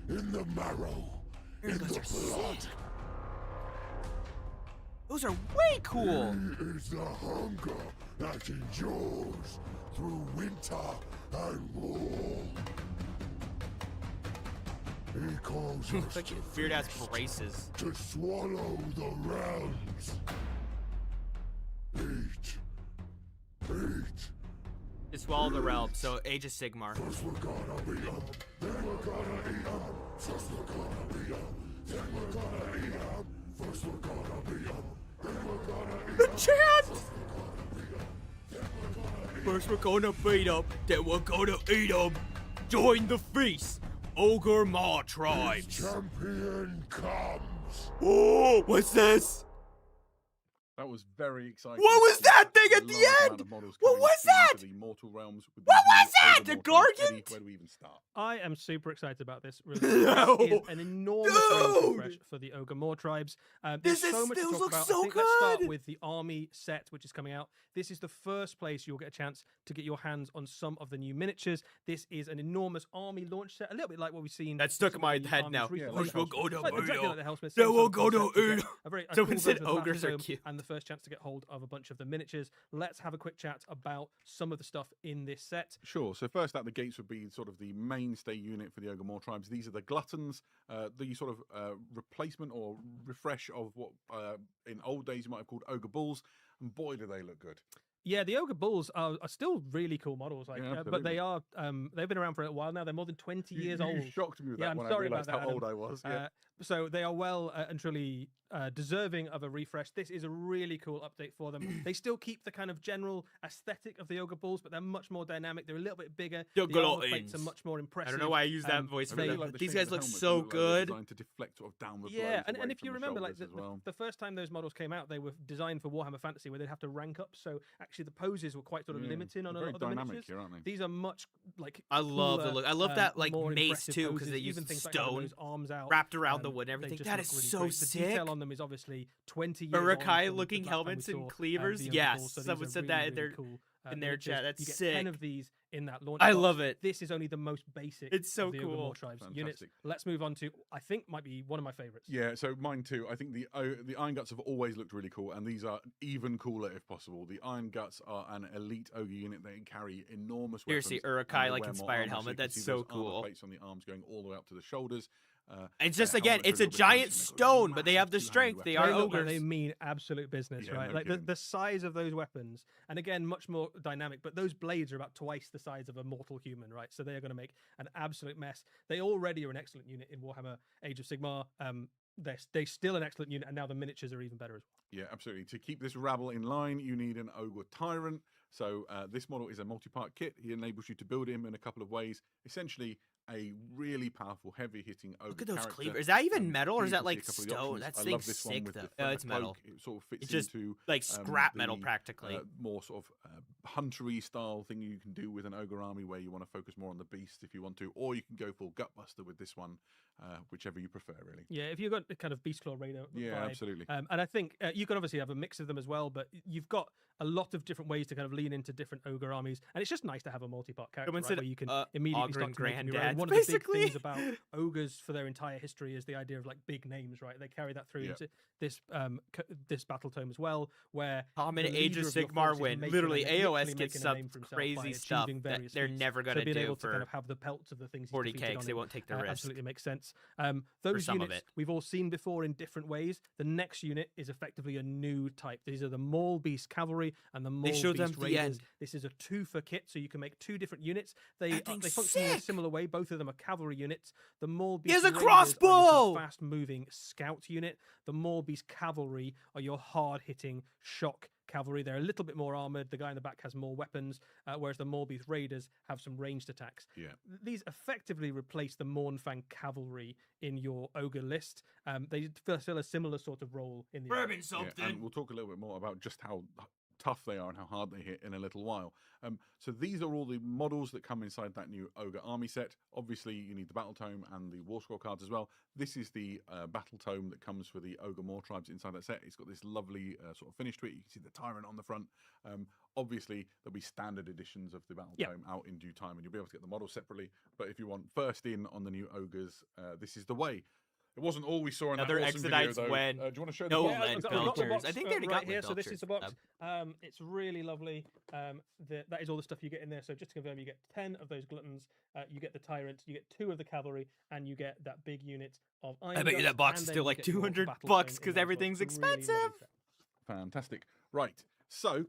in the marrow, in Those the are sick. blood. Those are way cool. He is the hunger that endures through winter and war. He calls us Like weird ass braces. to swallow the realms. Eat. Eat. To swallow the realm. So Age of Sigmar. First we're gonna beat 'em, then we're gonna eat 'em. First we're gonna beat 'em, then we're gonna eat 'em. First we're gonna beat 'em, then we're gonna eat 'em. The chant! First we're gonna beat up, then we're gonna eat them. Join the feast, Ogre Maw tribes. Champion comes. Oh, what's this? That was very exciting. What was that thing at the Large amount end? of models What coming was into that? The mortal realms with What these new was that? Ogre A Mortals. Eddie, Gargant? where do we even start? I am super excited about this. Really, No! This is an enormous range Dude! refresh for the Ogre Moor tribes. There's This so is- much to those talk look about. so I think let's start good! with the army set, which is coming out. This is the first place you'll get a chance to get your hands on some of the new miniatures. This is an enormous army launch set, a little bit like what we've seen. That's stuck in some of my the head armies now. recently. First we'll go to Like exactly Udo. like the Hellsmith. Then same we'll sort of go to concept. You get Udo. a Someone cool said version of the ogres are Battle Tome cute. and the first chance to get hold of a bunch of the miniatures. Let's have a quick chat about some of the stuff in this set. Sure. So first out the gates would be sort of the mainstay unit for the Ogre Moor tribes. These are the Gluttons, the sort of replacement or refresh of what in old days you might have called Ogre Bulls. And boy, do they look good. Yeah, the Ogre Bulls are still really cool models, like, Yeah, but they absolutely. are they've been around for a while now. They're more than 20 years You old. shocked me with Yeah, that I'm when sorry I about realised how that, old Adam. I was. Yeah. So they are well and truly deserving of a refresh. This is a really cool update for them. They still keep the kind of general aesthetic of the Ogre Bulls, but they're much more dynamic. They're a little bit bigger. The The armor plates are Gluttons. much more I impressive. don't know why I use that voice I for really them. like the These shape guys of the look helmets. They so look like they're good. designed to deflect sort of downward Yeah, blows and away if from you the remember, like shoulders as well. the first time those models came out, they were designed for Warhammer Fantasy, where they'd have to rank up. So actually, the poses were quite sort of Yeah, limiting on a very lot of the dynamic miniatures. here, aren't they? These are much like I love the cooler, look. I love that like more mace impressive too, because poses, they even use things like having stone those arms out, wrapped around the wood and they everything. just That look is really so great. The sick. detail on them is obviously 20 years on Urukai from looking the last time we helmets and saw, cleavers. the Ogre Yes, Bulls, so these someone are said really, that really in their cool, in their miniatures. chat. That's you get sick. 10 of these in that launch I box. love it. This is only the most basic. It's so of the Ogre cool. Moor tribes units. Fantastic. Let's move on to I think might be one of my favorites. Yeah, so mine too. I think the Iron Guts have always looked really cool, and these are even cooler if possible. The Iron Guts are an elite ogre unit. They carry enormous weapons. Seriously, and Urukai they like wear more inspired armor, so helmet. you can That's see so those armor cool. plates on the arms going all the way up to the shoulders. And just their again, helmets are it's a little bit giant punchy, they've got stone, but they have the massive two-handed strength. They They are look like ogres. they mean absolute business, Yeah, right? no Like kidding. the size of those weapons, and again, much more dynamic. But those blades are about twice the size of a mortal human, right? So they are going to make an absolute mess. They already are an excellent unit in Warhammer Age of Sigmar. They're still an excellent unit, and now the miniatures are even better as well. Yeah, absolutely. To keep this rabble in line, you need an Ogre Tyrant. So this model is a multi-part kit. He enables you to build him in a couple of ways. Essentially, a really powerful, heavy-hitting ogre Look at those character. cleavers. Is that even metal or here is you that can see a like couple of the stone? options. That I thing's love this one sick with though. the Oh, it's cloak. metal. It sort of fits It's just into like scrap metal the, practically. more sort of huntery style thing you can do with an ogre army, where you want to focus more on the beast if you want to, or you can go full gutbuster with this one, whichever you prefer, really. Yeah, if you've got the kind of Beast Claw Raider Yeah, vibe, absolutely. and I think you can obviously have a mix of them as well, but you've got a lot of different ways to kind of lean into different ogre armies, and it's just nice to have a multi-part character, Someone right, said, where you can immediately Ogre start and to make them your own. Granddads, One of the big basically. things about ogres for their entire history is the idea of like big names, right? They carry that through Yeah. into this battle tome as well, where Common the Age of leader your Sigmar force is win. making Literally, a- literally AOS gets making a some name for himself by crazy stuff achieving that various they're feats. never So gonna being do able to kind for of have the pelts of the things he's 40k defeated because on they him, won't take the risk. absolutely makes sense. Those some of units it. we've all seen before in different ways. The next unit is effectively a new type. These are the Maul Beast Cavalry and the Maul showed them Beast at the Raiders. end. This is a two-for kit, so you can make two different units. They That thing's function in a sick! similar way. Both of them are cavalry units. The Maul Beast has a Raiders crossbow! are your fast-moving scout unit. The Maul Beast Cavalry are your hard-hitting shock cavalry. They're a little bit more armored. The guy in the back has more weapons, whereas the Maul Beast Raiders have some ranged attacks. Yeah. These effectively replace the Mournfang cavalry in your ogre list. They fill a similar sort of role in the army. Yeah, and we'll talk a little bit more about just how tough they are and how hard they hit in a little while. So these are all the models that come inside that new Ogre army set. Obviously, you need the Battle Tome and the War Scroll cards as well. This is the Battle Tome that comes for the Ogre Moor tribes inside that set. It's got this lovely sort of finish to it. You can see the Tyrant on the front. Obviously, there'll be standard editions of the Battle Tome out in due time, and you'll be able to get the models separately. But if you want first in on the new Ogres, this is the way. It wasn't all we saw in Other that awesome video, Exodites though. when Do you want to show no the Yeah, lead I've got the belchers. box, I think they already right got here. lead So this is the belchers. box. It's really lovely. That is all the stuff you get in there. So just to confirm, you get 10 of those gluttons. You get the tyrant. You get 2 of the cavalry, and you get that big unit of iron. I bet you guts, that box and is then still you like get your 200 battle bucks stone in because there as well. everything's It's a really lovely expensive. set. Fantastic. Right. So,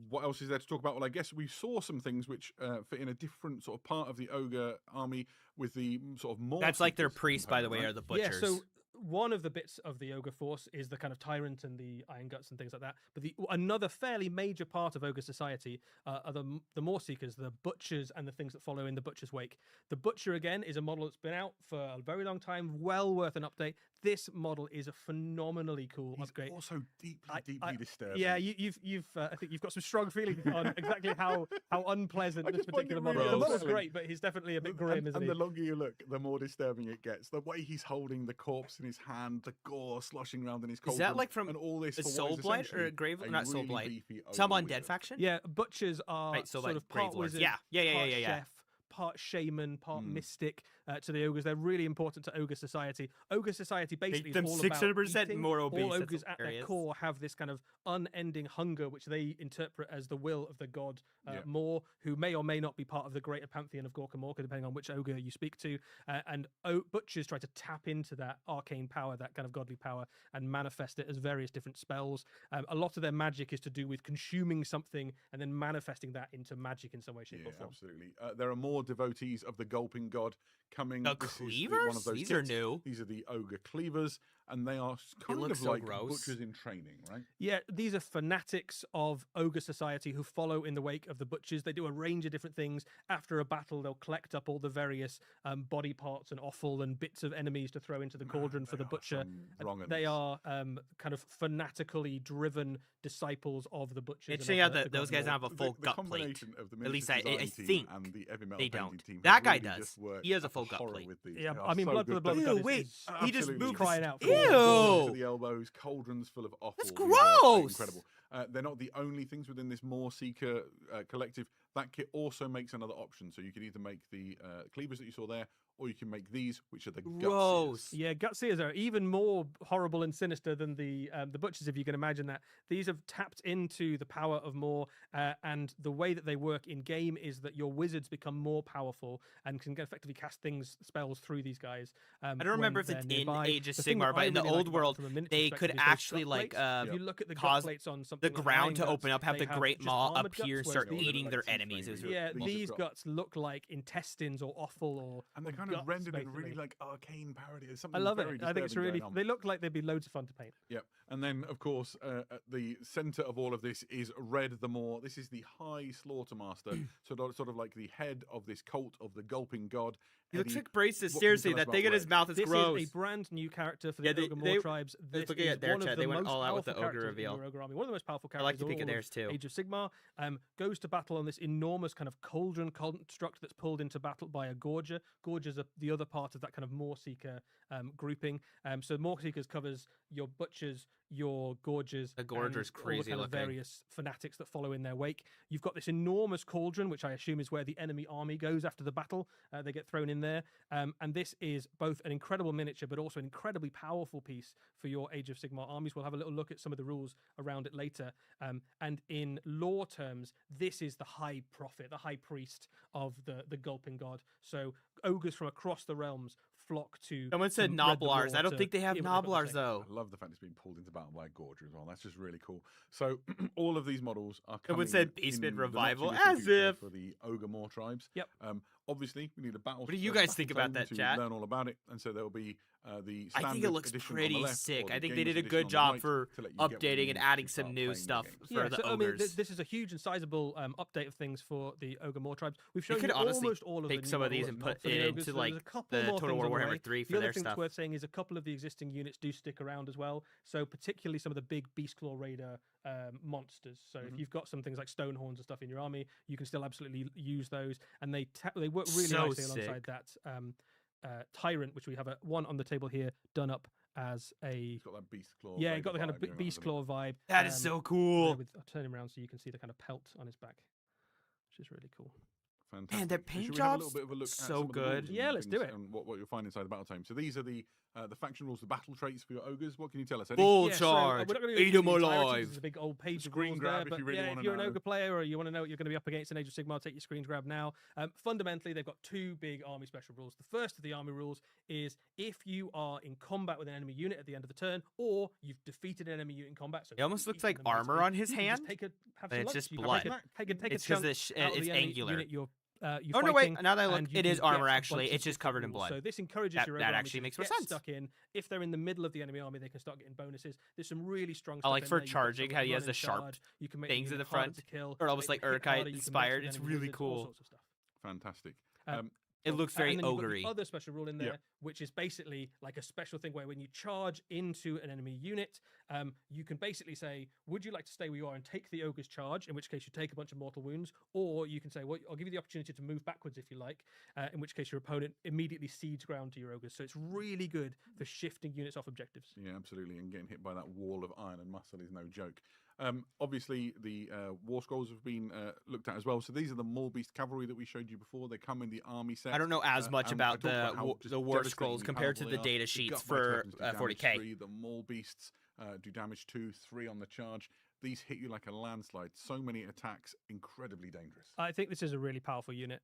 what else is there to talk about? Well, I guess we saw some things which fit in a different sort of part of the ogre army with the sort of more. That's like their seekers priests, by the way, component, are the Yeah, butchers. so one of the bits of the ogre force is the kind of tyrant and the iron guts and things like that. But another fairly major part of ogre society are the more seekers, the butchers, and the things that follow in the butcher's wake. The butcher again is a model that's been out for a very long time, well worth an update. This model is a phenomenally cool He's upgrade. also deeply disturbing. Yeah, you've I think you've got some strong feelings on exactly how unpleasant I this just find particular it model really is. The model's unsettling. great, but he's definitely a bit grim, isn't and he? the longer you look, the more disturbing it gets. The way he's holding the corpse in his hand, the gore sloshing around in his Is cauldron, that like from and all this a for what Soul is Blight or essentially a Grave? a Not Soul really Blight. beefy Some ogre undead wizard. faction. Yeah, butchers are Right, so sort like of part Grave Lords. wizard, Yeah. part chef, part shaman, part mystic to the ogres. They're really important to ogre society. Ogre society basically them is all 600% about eating. more obese, All that's ogres at their hilarious. core have this kind of unending hunger, which they interpret as the will of the god Yeah. Mor, who may or may not be part of the greater pantheon of Gorka Morka, depending on which ogre you speak to. And butchers try to tap into that arcane power, that kind of godly power, and manifest it as various different spells. A lot of their magic is to do with consuming something and then manifesting that into magic in some way, shape, Yeah, or form. absolutely. There are more devotees of the gulping god coming. The This is one cleavers? of those These are kits. new. These are the ogre cleavers, and they are kind look of so like gross. butchers in training, right? Yeah, these are fanatics of ogre society who follow in the wake of the butchers. They do a range of different things. After a battle, they'll collect up all the various body parts and offal and bits of enemies to throw into the cauldron for They the are butcher. some wrong They uns. are kind of fanatically driven disciples of the butchers. and Interesting of how the those god guys Lord. have a full gut plate. combination of the At least miniature I design team think and the heavy metal they painting don't. team That have guy really does. just worked He has a up full gut horror plate. with these. Yeah, They I are mean, so Blood for the good. Blood Ew, God wait, is he just absolutely moved. crying out for Ew. more. to the elbows, cauldrons full of offal. That's These are gross. Incredible. They're not the only things within this more seeker collective. That kit also makes another option. So you can either make the cleavers that you saw there, or you can make these, which are the Gross. gutsiest. Yeah, Gutseers are even more horrible and sinister than the butchers, if you can imagine that. These have tapped into the power of more, and the way that they work in game is that your wizards become more powerful and can effectively cast spells through these guys. I don't remember if it's in Age of Sigmar, but in the old world, they could actually like if you look at the cause gut plates on the something like ground Iron to Guts, open up, have they the Great just Maw armored appear and guts, start whereas these- eating their like enemies. It was training. Yeah, These these have got- guts look like intestines or offal or And they're or kind of guts, rendered in basically. really like arcane parody. There's I something love very it. I think it's disturbing really. going on. They look like they'd be loads of fun to paint. Yep. And then, of course, at the center of all of this is Red the Moor. This is the High Slaughtermaster, sort of like the head of this cult of the Gulping God. He looks Eddie, like braces. what can you Seriously, tell us that thing about in his Red? mouth is This gross. is a brand new character for the Yeah, Ogre Moor tribes. This looking is at their one of chat, the they went most all out with the powerful ogre characters in reveal. your Ogre army. One of the most powerful characters. I like to in peek at all theirs of too. Age of Sigmar goes to battle on this enormous kind of cauldron construct that's pulled into battle by a Gorger. Gorgers are the other part of that kind of Moor Seeker grouping. So Moor Seekers covers your butchers, your Gorgers, The Gorger's and all crazy the kind of looking. various fanatics that follow in their wake. You've got this enormous cauldron, which I assume is where the enemy army goes after the battle. They get thrown in there, and this is both an incredible miniature, but also an incredibly powerful piece for your Age of Sigmar armies. We'll have a little look at some of the rules around it later. And in lore terms, this is the high prophet, the high priest of the Gulping God. So ogres from across the realms flock to. Someone said to Red the Noblars. Moor I don't to think they have hear what they've got to Noblars say. though. I love the fact it's being pulled into battle by a Gorger as well. That's just really cool. So all of these models are Someone coming said in Beastman the not too Revival, distant as future if. for the Ogre Moor tribes. Yep. Obviously, we need a battle. What do you guys think about that, to chat? learn all about it, and so there will be the. I think it standard looks edition on pretty the left, sick. or I the think they gamers did a edition good on the job right for to let you get what you updating need and to adding start some new playing the stuff game. for the so, ogres. I mean, this is a huge and sizable update of things for the Ogre Moor tribes. We've They shown could you honestly almost all of take the some new of these models, and not put for the it ogres, into, so there's like, a couple the more Total things War on the Warhammer way. 3 for The other their thing stuff. that's worth saying is a couple of the existing units do stick around as well. So particularly some of the big Beastclaw Raider monsters. So if you've got some things like Stonehorns and stuff in your army, you can still absolutely use those, and they work really So nicely alongside sick. that Tyrant, which we have one on the table here done up as a He's got that beast claw. yeah, Raider got the kind vibe of going on, beast hasn't he? claw vibe. That is so cool. I'll turn him around so you can see the kind of pelt on his back, which is really cool. Fantastic. Man, that So paint should we have a little job's bit of a look at so some of the good. rules and Yeah, let's do things it. And what you'll find inside the battle tome. So these are the faction rules, the battle traits for your ogres. What can you tell us, Eddie? Full Yeah, charge. we're not gonna go Eat through them the entirety, alive. There's a big old page of Screen rules grab there, if but you really yeah, wanna if you're an know. ogre player or you want to know what you're going to be up against in Age of Sigmar, take your screen grab now. Fundamentally, they've got two big army special rules. The first of the army rules is if you are in combat with an enemy unit at the end of the turn, or you've defeated an enemy unit in combat. So It almost you've looks like eaten them, armor basically, on his you can hand, just take a, have but some it's lunch. just You can blood. take a It's 'cause chunk it's out of the enemy angular. unit you're Oh, no, wait, fighting, now that I look, and you it can is get armor, a actually. bunch It's of just covered in different rules. blood. So this encourages That- your that ogre army actually to makes more get sense. stuck in. If they're in the middle of the enemy army, they can start getting bonuses. There's some really strong I stuff like in for there. You've got charging some how he has run the and sharp charge. You can make things the in the unit harder front, to kill, or almost make like them hit Urkai harder, you can mess inspired. with It's enemy really wizards, all cool. sorts of stuff. Fantastic. It looks very and then you've got ogre-y. the other special rule in there, Yep. which is basically like a special thing where when you charge into an enemy unit, you can basically say, would you like to stay where you are and take the ogre's charge, in which case you take a bunch of mortal wounds, or you can say, well, I'll give you the opportunity to move backwards if you like, in which case your opponent immediately cedes ground to your ogres. So it's really good for shifting units off objectives. Yeah, absolutely. And getting hit by that wall of iron and muscle is no joke. Obviously, the war scrolls have been looked at as well. So these are the Maulbeast cavalry that we showed you before. They come in the army set. I don't know as much and I about talked how the just war scrolls devastatingly compared to powerful the they are. data The sheets gut bite for weapons do damage 40k. 3, the Maulbeasts do damage 2, 3 on the charge. These hit you like a landslide. So many attacks, incredibly dangerous. I think this is a really powerful unit.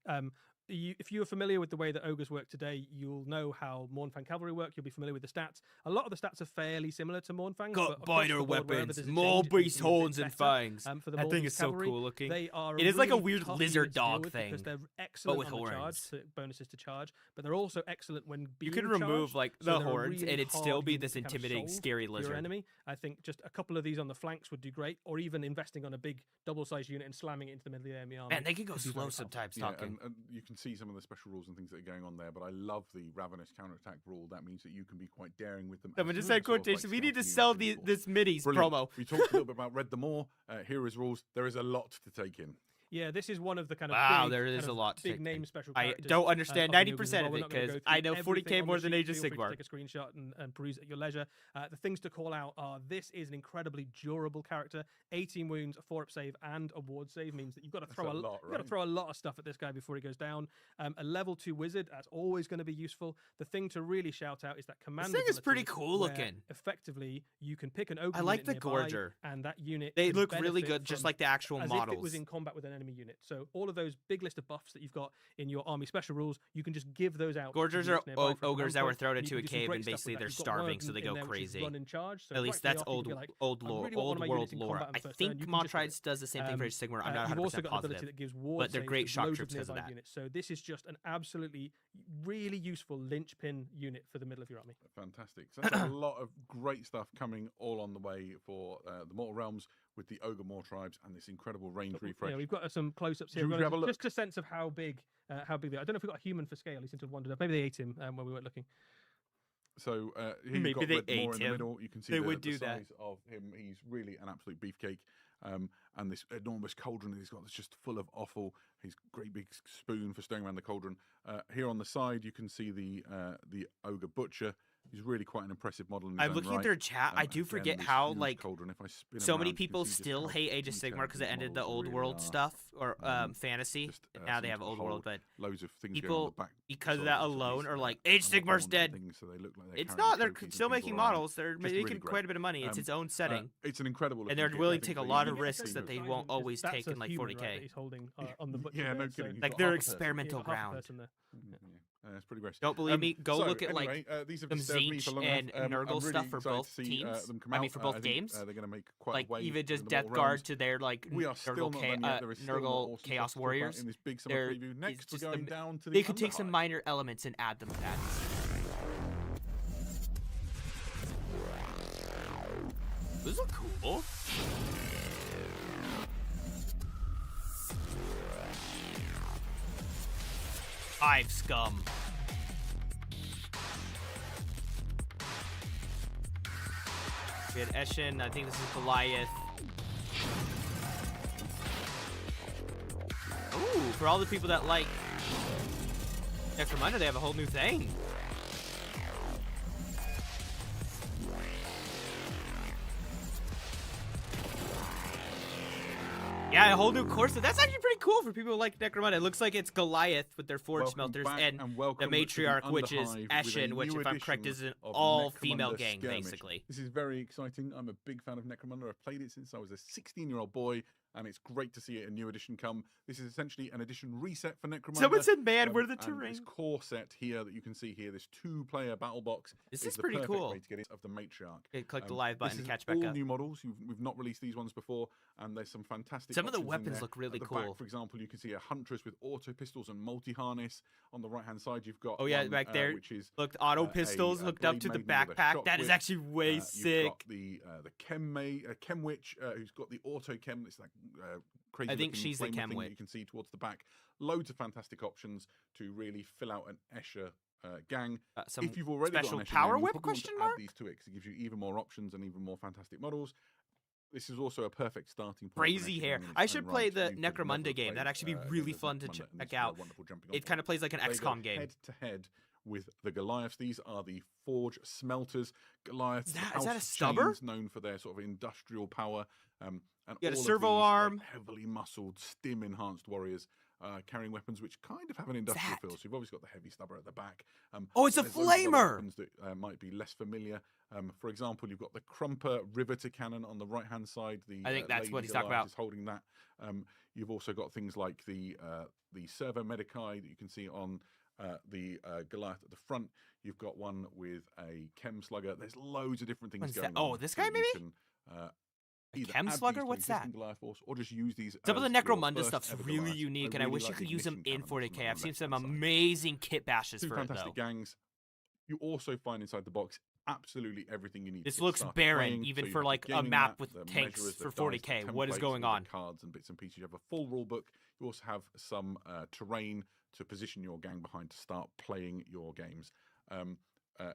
If you're familiar with the way that ogres work today, you'll know how Mournfang cavalry work. You'll be familiar with the stats. A lot of the stats are fairly similar to Mournfang's. but Got across biter the board, wherever weapons, there's a more change, it tends beast to be a bit horns and better. fangs. For the That thing Maulbeast is so cavalry, cool looking. They are It is like a really weird tough lizard unit to deal dog with thing, because they're excellent with on the charge, horns. so bonuses to charge, but they're also excellent when being You can remove charged, like so the they're a horns, really and it'd still hard be unit this to kind of intimidating, solve scary for your lizard. enemy. I think just a couple of these on the flanks would do great, or even investing on a big double-sized unit and slamming it into the middle of the enemy army. Man, they can go could be very slow powerful. sometimes. Yeah, Talking. and you can see some of the special rules and things that are going on there, but I love the Ravenous counterattack rule. That means that you can be quite daring with them. Someone and just sort said of like quotation. We need to scouting sell units in this minis Brilliant. promo. We talked a little bit about Read Them All. Here is rules. There is a lot to take in. Yeah, this is one of the kind of Wow, big, there kind is a of lot to big take name in. special I characters. don't understand of the ogres 90% as well. of We're it not gonna go because through I know everything 40k on more the than sheet. Age of Feel free to Sigmar. Take a screenshot and peruse at your leisure. The things to call out are: this is an incredibly durable character. 18 wounds, a 4-up save, and a ward save means that you've got to throw a lot, you've got to right? throw a lot of stuff at this guy before he goes down. A level 2 wizard, that's always going to be useful. The thing to really shout out is that command. thing is pretty ability, cool where looking. Effectively, you can pick an ogre. I like unit the nearby, Gorger. and that unit. They can look really benefit good, just from like the actual as models. if it was in combat with an enemy unit. So all of those big list of buffs that you've got in your army special rules, you can just give those out. to Gorgers units are nearby for a ogres that command were point, thrown and you into a can do some cave great and stuff with basically that. they're You've got one of starving, so them they in go there, which is crazy. Run and charge. So At right least from the that's off, you can old be like, old I lore, really want one old of my world units in lore. combat on the I first turn. think You can just do it. Motrides does the same thing for Age of Sigmar. I'm not You've 100% also got an ability positive. that gives ward but they're saves great to shock loads troops of 'cause of nearby that. units. So this is just an absolutely really useful linchpin unit for the middle of your army. Fantastic. So that's a lot of great stuff coming all on the way for the Mortal Realms with the Ogre More Tribes and this incredible range refresh. Yeah, we've got some close-ups here. Should we We've got have a look? just a sense of how big they are. I don't know if we've got a human for scale. He seemed to have wandered up. Maybe they ate him when we weren't looking. So here Maybe you've got they Red Moor ate in the him. middle. You can see They the would do that. size of him. He's really an absolute beefcake. And this enormous cauldron that he's got that's just full of offal. His great big spoon for stirring around the cauldron. Here on the side, you can see the Ogre Butcher. He's really quite an impressive model. In his I'm own looking right. through chat. I do Again, forget this how huge like cauldron. If I spin him so many around, you can people see just still how hate Age of detailed Sigmar because it these ended the models old really world are. stuff or fantasy. Just, And now they seems have to old hold world, but loads of things going on people the back because of sides that of these, alone are like Age on the Sigmar's horns and dead. things, so they look like they're It's carrying not. They're trophies and still things making all around. models. They're Just making really quite great. a bit of money. It's its own setting. It's an incredible. And they're looking kit. willing I to think take a for lot you of guys risks to that see they those. won't always That's take a in like human, 40k. right, that he's holding on the butcher. Yeah, no there, kidding. so- He's Like got they're half a person. experimental Yeah, half a ground. person there. That's pretty gross. Don't believe me? Go so, look at anyway, like these have some disturbed me for Zinch long and enough. I'm Nurgle really stuff for excited both to see, teams. them come I mean, out. for both think, games. they're going to make quite like a wave even just in the Death Mortal Guard Realms. to their like We are still Nurgle, not done yet. There is still more Nurgle awesome Chaos stuff to talk about Warriors. in this big summer They're- preview. Next, it's we're just going am- down to the They could take some Underhive. minor elements and add them to that. Those are cool. Hive scum. We had Eshin. I think this is Goliath. Ooh, for all the people that like Necromunda, they have a whole new thing. Yeah, a whole new core set. That's actually pretty cool for people who like Necromunda. It looks like it's Goliath with their forge Welcome smelters back and the welcome to matriarch, which is Underhive with a Eshin, which, new if I'm correct, edition is an of all-female Necromunda gang, Skirmish. basically. This is very exciting. I'm a big fan of Necromunda. I've played it since I was a 16-year-old boy, and it's great to see a new edition come. This is essentially an edition reset for Necromunda. Someone said, man, where the and terrain? This core set here that you can see here, this 2-player battle box, This is is the pretty perfect cool. way to get into of the matriarch. Okay, click the live button this to is catch back all up. new models. We've not released these ones before, and there's some fantastic. Some of the options in weapons there. look really At the cool. back, for example, you can see a huntress with auto pistols and multi-harness. On the right-hand side, you've got Oh yeah, one, back there. which is Looked auto a pistols hooked up blade to the maiden with a backpack. shock That is whip. actually way You've sick. got the Chem Witch, who's got the auto chem. It's like crazy. I think looking she's the flamer Chem thing that Witch. you can see towards the back. Loads of fantastic options to really fill out an Escher gang. Some If you've already special got an Escher power gang, you whip, probably want to question add mark? these to it because it gives you even more options and even more fantastic models. This is also a perfect starting point. for an Crazy Escher hair. gang in its I own should right. play the You could never Necromunda have game. played, That'd actually be against really fun to Necromunda, and check this is a out. wonderful jumping on It kind of plays like an they go XCOM game. head to head with the Goliaths. These are the Forge Smelters. Goliaths, Is the that House a of stubber? Chains, known for their sort of industrial power. And You got a all of servo these, arm. heavily muscled, stim-enhanced warriors carrying weapons which kind of have an industrial that? feel. So you've obviously got the heavy stubber at the back. Oh, it's a there's loads of other flamer! weapons that might be less familiar. For example, you've got the Crumper Riveter Cannon on the right-hand side. The I think that's what Lady he's talking Goliath about. is holding that. You've also got things like the Servo Medicae that you can see on the Goliath at the front. You've got one with a Chem Slugger. There's loads of different things What is going that? on. Oh, this so guy you maybe? can, A either Chem add these Slugger? to What's existing that? Goliath force, or just use these. Some of the as your Necromunda first stuff's ever really Goliath. unique, I and I really wish you like could the use them ignition in cannons on 40k. the I've seen some left-hand side. amazing kit bashes Two for it, though. fantastic gangs. You also find inside the box absolutely everything you need. This to get looks started barren, playing. even So you for have the like a gaming map map, with the tanks measurers, the for dice, the 40k. What is templates, going all on? the cards and bits and pieces. You have a full rule book. You also have some terrain to position your gang behind to start playing your games.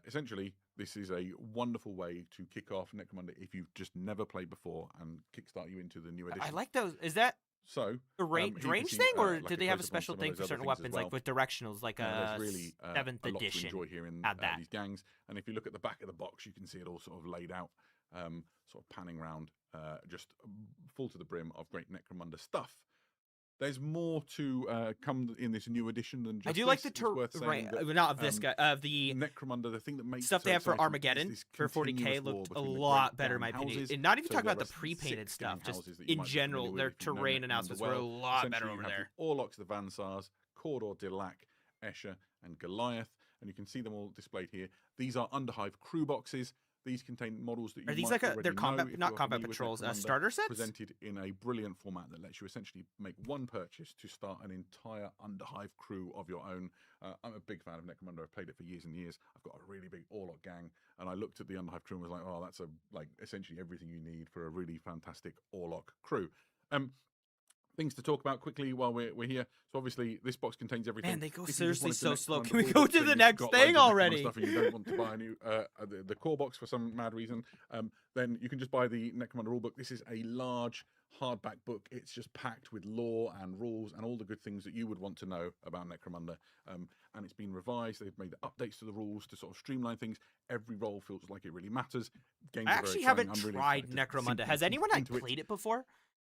Essentially, this is a wonderful way to kick off Necromunda if you've just never played before and kickstart you into the new edition. I like those. Is that So the here you can range see, thing, or like did they have a close-up on special some of thing those for other certain things as weapons, well. like with directionals, like there's really 7th a lot to edition? enjoy here in Add that. these gangs. And if you look at the back of the box, you can see it all sort of laid out, sort of panning round, just full to the brim of great Necromunda stuff. There's more to come in this new edition than just I do like the It's worth saying that, not of this guy, of the Necromunda, the thing that makes stuff it so they have for exciting is Armageddon this for 40k continuous war looked a between the lot great better, in gang my opinion. houses. And not even So talking there about are the pre-painted 6 gang stuff, just houses that you in might be general, familiar their with if you've known terrain Necromunda announcements well. were a lot better Essentially, over you have there. the Orlocks, the Vansars, Cawdor, Dilac, Escher, and Goliath, and you can see them all displayed here. These are Underhive crew boxes. These contain models that you Are these might like already they're know combat, if not you're combat familiar with patrols, Necromunda, starter sets? presented in a brilliant format that lets you essentially make one purchase to start an entire Underhive crew of your own. I'm a big fan of Necromunda. I've played it for years and years. I've got a really big Orlok gang, and I looked at the Underhive crew and was like, oh, that's essentially everything you need for a really fantastic Orlok crew. Things to talk about quickly while we're here. So obviously, this box contains everything. Man, they go If you just seriously wanted to so next slow. time Can we the go box to and the you've next got thing loads of Necromunda already? Stuff and you don't want to buy a new the core box for some mad reason, then you can just buy the Necromunda rulebook. This is a large hardback book. It's just packed with lore and rules and all the good things that you would want to know about Necromunda. And it's been revised. They've made updates to the rules to sort of streamline things. Every role feels like it really matters. Games I are very actually exciting. haven't I'm really tried excited to Necromunda. sink Has anyone into it. played it before?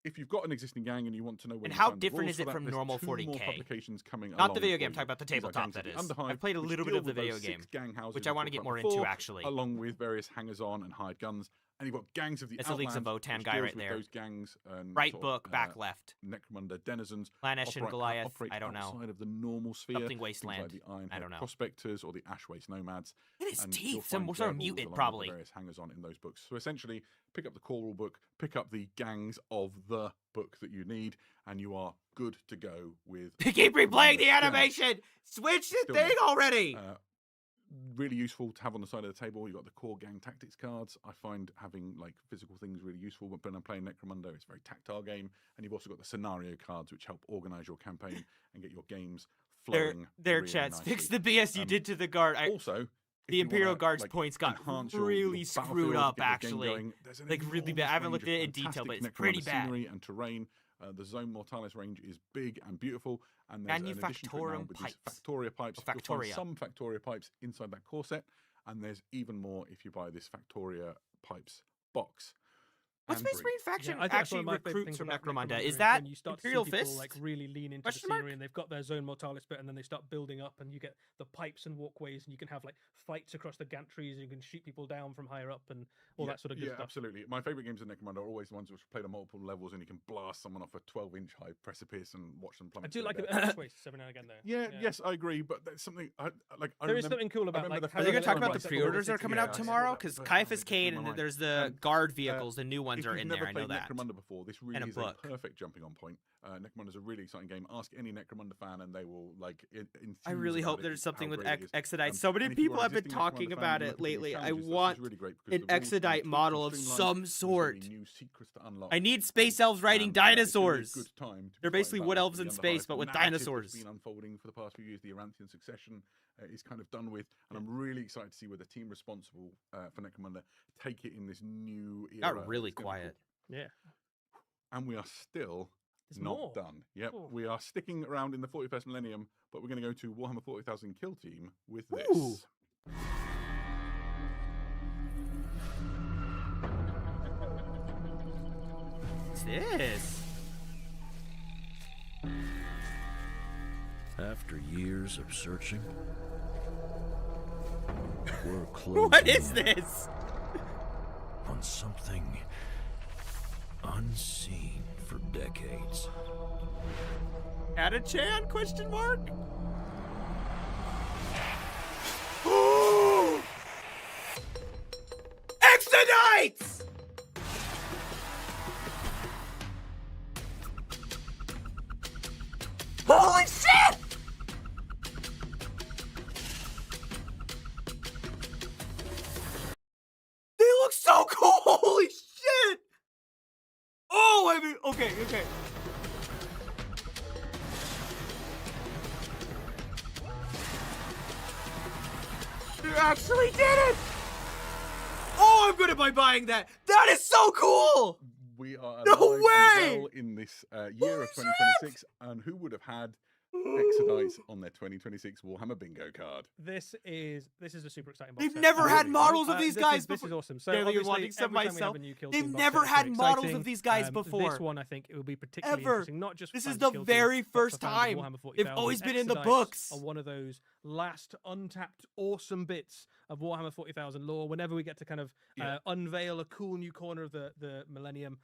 If you've got an existing gang and you want to know where And you how find the different rules is for it that, from there's normal 2 more 40K? publications coming Not the along video for game, you. talking about the These are tabletop, gangs of that the is. Underhive, I've played a which little bit deal of the with those video 6 game, gang houses which I we want to talked get about more before, into, actually. along with various hangers-on and hired guns. And you've got gangs of the It's a Leagues of Outlands, Votan which guy deals right with there. those gangs and Right sort book, of, back left. Necromunda denizens Planesh and Goliath, operate I don't know. outside of the normal sphere. Something things Wasteland, like the Ironhead I don't know. Prospectors or the Ashwaste Nomads. Look at his and teeth, you'll some find sort their of rules mutant, along with the probably. various hangers-on in those books. So essentially, pick up the core rule book, pick up the gangs of the book that you need, and you are good to go with. They keep replaying the Necromunda. animation! Switch the Still thing not. already! Really useful to have on the side of the table. You've got the core gang tactics cards. I find having like physical things really useful when I'm playing Necromunda. It's a very tactile game. And you've also got the scenario cards, which help organize your campaign and get your games flowing. Their really chats. Fix nicely. the BS you did to the guard. Also, if the you Imperial wanna, Guard's like, points got enhance really your screwed battlefield, up, get your game actually. going, there's an Like, really bad. I haven't enormous looked at it in range of detail, but it's fantastic pretty Necromunda bad. scenery and terrain. The Zone Mortalis range is big and beautiful, and there's an addition to it now Manufactorum with these pipes. Factoria pipes. Or You'll find Factoria. some Factoria pipes inside that core set, and there's even more if you buy this Factoria pipes box. What and Space breathe. Marine faction I think that's one actually of my favourite recruits things from about Necromunda? Necromunda Is that when you start Imperial to see people Fist? like really lean into Question the mark? scenery, and they've got their Zone Mortalis bit, and then they start building up, and you get the pipes and walkways, and you can have like fights across the gantries, and you can shoot people down from higher up, and all that sort of good yeah, stuff. absolutely. My favourite games in Necromunda are always the ones which are played on multiple levels, and you can blast someone off a 12-inch high precipice and watch them I plummet. do to like a their bit of death. X-Waste every now and again, though. Yeah, yes, I agree, but that's something I like. I There is remember, something cool about remember like. the Are having they a going to talk little about the bit pre-orders that are of coming yeah, out I saw tomorrow? that Because first Caiaphas time, Cade it and blew my there's mind. the guard vehicles, the new ones if are you've in never there. I know played that. Necromunda before, this really And a is book. a perfect jumping on point. Necromunda is a really exciting game. Ask any Necromunda fan, and they will like. I really hope it, there's something how with great it is. Exodite. So many And if you people are have been existing Necromunda talking fan, about you're it looking for new lately. I challenges, this is want really great because an the rules have been Exodite tweaked and model of streamlined. some There's sort. gonna be new secrets to unlock. I need space elves riding It's gonna be a dinosaurs. good time to be They're fighting basically wood battles elves for in the space, Underhive. but The with narrative dinosaurs. that's been unfolding for the past few years, the Aranthian succession, is kind of done with, and I'm really excited to see where the team responsible for Necromunda take it in this new era. Got really It's gonna be quiet. Yeah. cool. And we are still There's not more. done. Yep, Cool. we are sticking around in the 41st millennium, but we're going to go to Warhammer 40,000 Kill Team with Ooh. this. What's this? After years of searching, we're closing What is this? on something unseen for decades. Atachan? Question mark? Exodites! Holy shit! They look so cool! Holy shit! Oh, I mean, okay. You actually did it! Oh, I'm gonna be buying that. That is so cool! We are No alive and way! well in this year of 2026, and who would have had Exodites on their 2026 Warhammer bingo card? This is a super exciting box They've set. never had Really? models of these guys This before. is awesome. So Barely obviously, wanting some every time we have myself. a new Kill They've Team box never set, it's had very models exciting. of these guys before. This one I think it will be particularly Ever. interesting. Not just This for is fans the of Kill Team, very but for first fans of time. Warhammer They've 40,000. always been in the Exodites books. Are one of those last untapped awesome bits of Warhammer 40,000 lore. Whenever we get to kind of unveil a cool new corner of the millennium,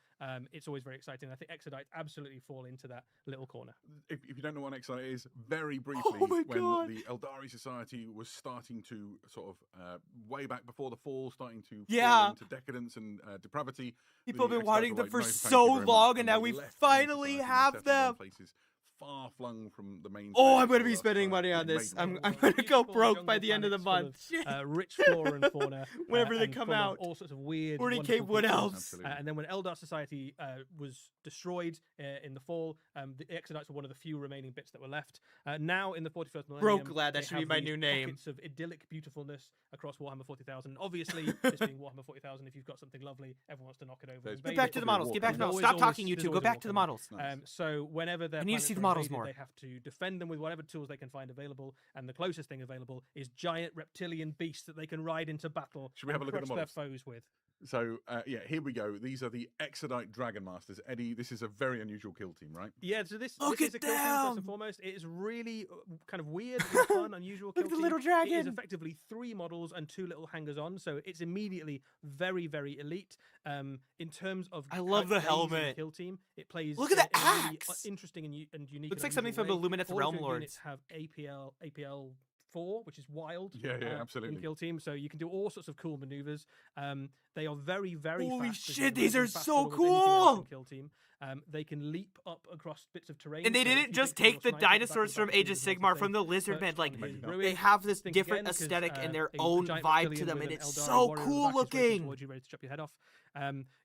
it's always very exciting. I think Exodites absolutely fall into that little corner. If you don't know what an Exodite is, very briefly, Oh my when God. the Eldari Society was starting to sort of way back before the fall, starting to Yeah. fall into decadence and depravity. People the have been Exiles wanting were them like, for "No, thank so you very much," long, and they now we left the finally society and have settled in them. places far flung from the main. Oh, stage I'm gonna for be us, spending but money on they this. made I'm them. gonna go Beautiful broke by jungle the end of the planets full month. rich flora and fauna. Whenever they and come full of out. all sorts of weird 40K wonderful wood creatures. elves. Absolutely. And then when Eldar Society was destroyed in the fall, the Exodites were one of the few remaining bits that were left. Now in the 41st millennium, Broke lad, that they should be have my these new name. Pockets of idyllic beautifulness across Warhammer 40,000. Obviously, this being Warhammer 40,000, if you've got something lovely, everyone wants to knock it over. There's and Get invade back it. to the Probably models. Get back to the There's models. always- Stop talking, you there's two. Go always back more to the coming. models. Nice. So whenever their I need to see the planets are models invaded, more. they have to defend them with whatever tools they can find available, and the closest thing available is giant reptilian beasts that they can ride into battle. Should we have and a look at the crush their models? foes with. So yeah, here we go. These are the Exodite Dragon Masters. Eddie, this is a very unusual kill team, right? Yeah, so this Look is at a kill team first them! and foremost. It is really kind of weird, and fun, unusual kill Look at the team. little It is dragon. effectively 3 models and 2 little hangers on, so it's immediately very, very elite. In terms of I love how the it plays in helmet. Kill team, it plays. Look at the in a really, axe! interesting and unique. Looks and like something unusual from the way. Lumineth All of Realm your Lords. units have APL 4, which is wild. Yeah, In absolutely. Kill Team, so you can do all sorts of cool maneuvers. They are very, very Holy fast. as shit, you'd these imagine, are faster so than almost anything else cool! in Kill Team. They can leap up across bits of terrain. And they so if didn't you just think take the you're sniping back dinosaurs to from back, Age you of can also Sigmar, say from the lizard perched men. Like, on his They ruin. they have this Think different again, 'cause, aesthetic and their a own giant vibe to reptilian them, with and an it's Eldari so warrior on cool the back is racing looking. towards you, ready to chop your head off.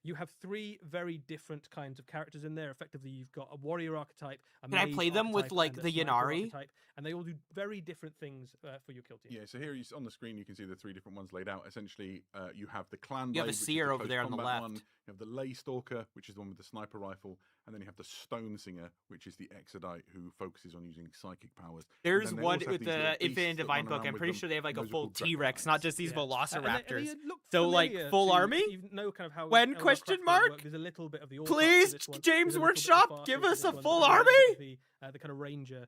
You have 3 very different kinds of characters in there. Effectively, you've got a warrior archetype, a Can I mage play them with, archetype, like, and a the sniper Yannari? archetype, and they all do very different things for your kill team. Yeah, so here on the screen you can see the 3 different ones laid out. Essentially, you have the Clan You have Blade, a which is seer over there on the post-combat left. one. You have the Lay Stalker, which is the one with the sniper rifle. rifle, and then you have the Stone Singer, which is the Exodite who focuses on using psychic powers. There's And then they one also have with these little the beasts Infinite that Divine run book. around I'm with pretty them, sure they have like and a those are full called T-Rex, not just these Yeah. And Velociraptors. they look So, like, familiar full to- army? if you know kind of how When? Elder Question Craftworld mark? work, there's a little bit of the Orc Please, to this one. James There's a little bit of the Workshop, Farsi give to us this a one, full but there's a little army? bit of the kind of Ranger.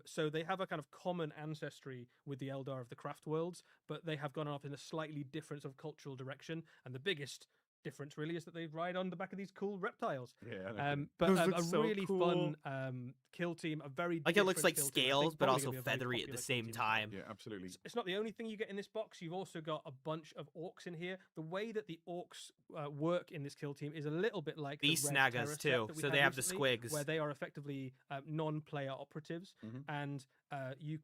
So they have a kind of common ancestry with the Eldar of the Craft Worlds, but they have gone off in a slightly different sort of cultural direction. And the biggest difference really is that they ride on the back of these cool reptiles. Yeah, I know. But Those a look so really cool. fun kill team, a very Like, it looks like different kill team. I think scales, but probably also gonna be a very feathery at the popular kill same team as well. time. Yeah, absolutely. It's not the only thing you get in this box. You've also got a bunch of orcs in here. The way that the orcs work in this kill team is a little bit like Beast the Red Snaggers, Terror set too, that we so had they have the recently, squigs. where they are effectively non-player operatives, Mhm. and you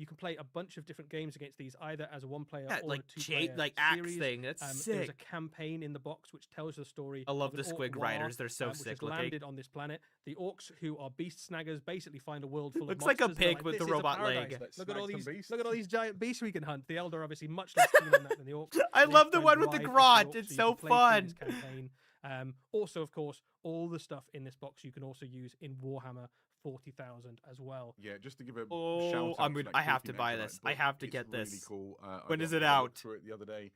can play a bunch of different games against these, either as a one-player Yeah, or like a two-player like axe series. thing. That's There's sick. a campaign in the box which tells the story. I love of an the orc squig war, riders. They're so which sick has looking. landed on this planet. The orcs, who are beast snaggers, basically find a world full of Looks like a monsters. They're pig with "This the is a robot paradise. leg." Let's Look at all snag some these. Look at all beasts." these giant beasts we can hunt. The Eldar are obviously much less keen on that than the orcs. I They love the can one with the ride off grot. orcs, It's you so can play through this fun. campaign. Also, of course, all the stuff in this box you can also use in Warhammer 40,000 as well. Yeah, just to give a Oh, shout out I'm to good. that I have Kill to Team buy Exodite this. I book. have to It's get really this. cool. When is it I looked out? through it the other day.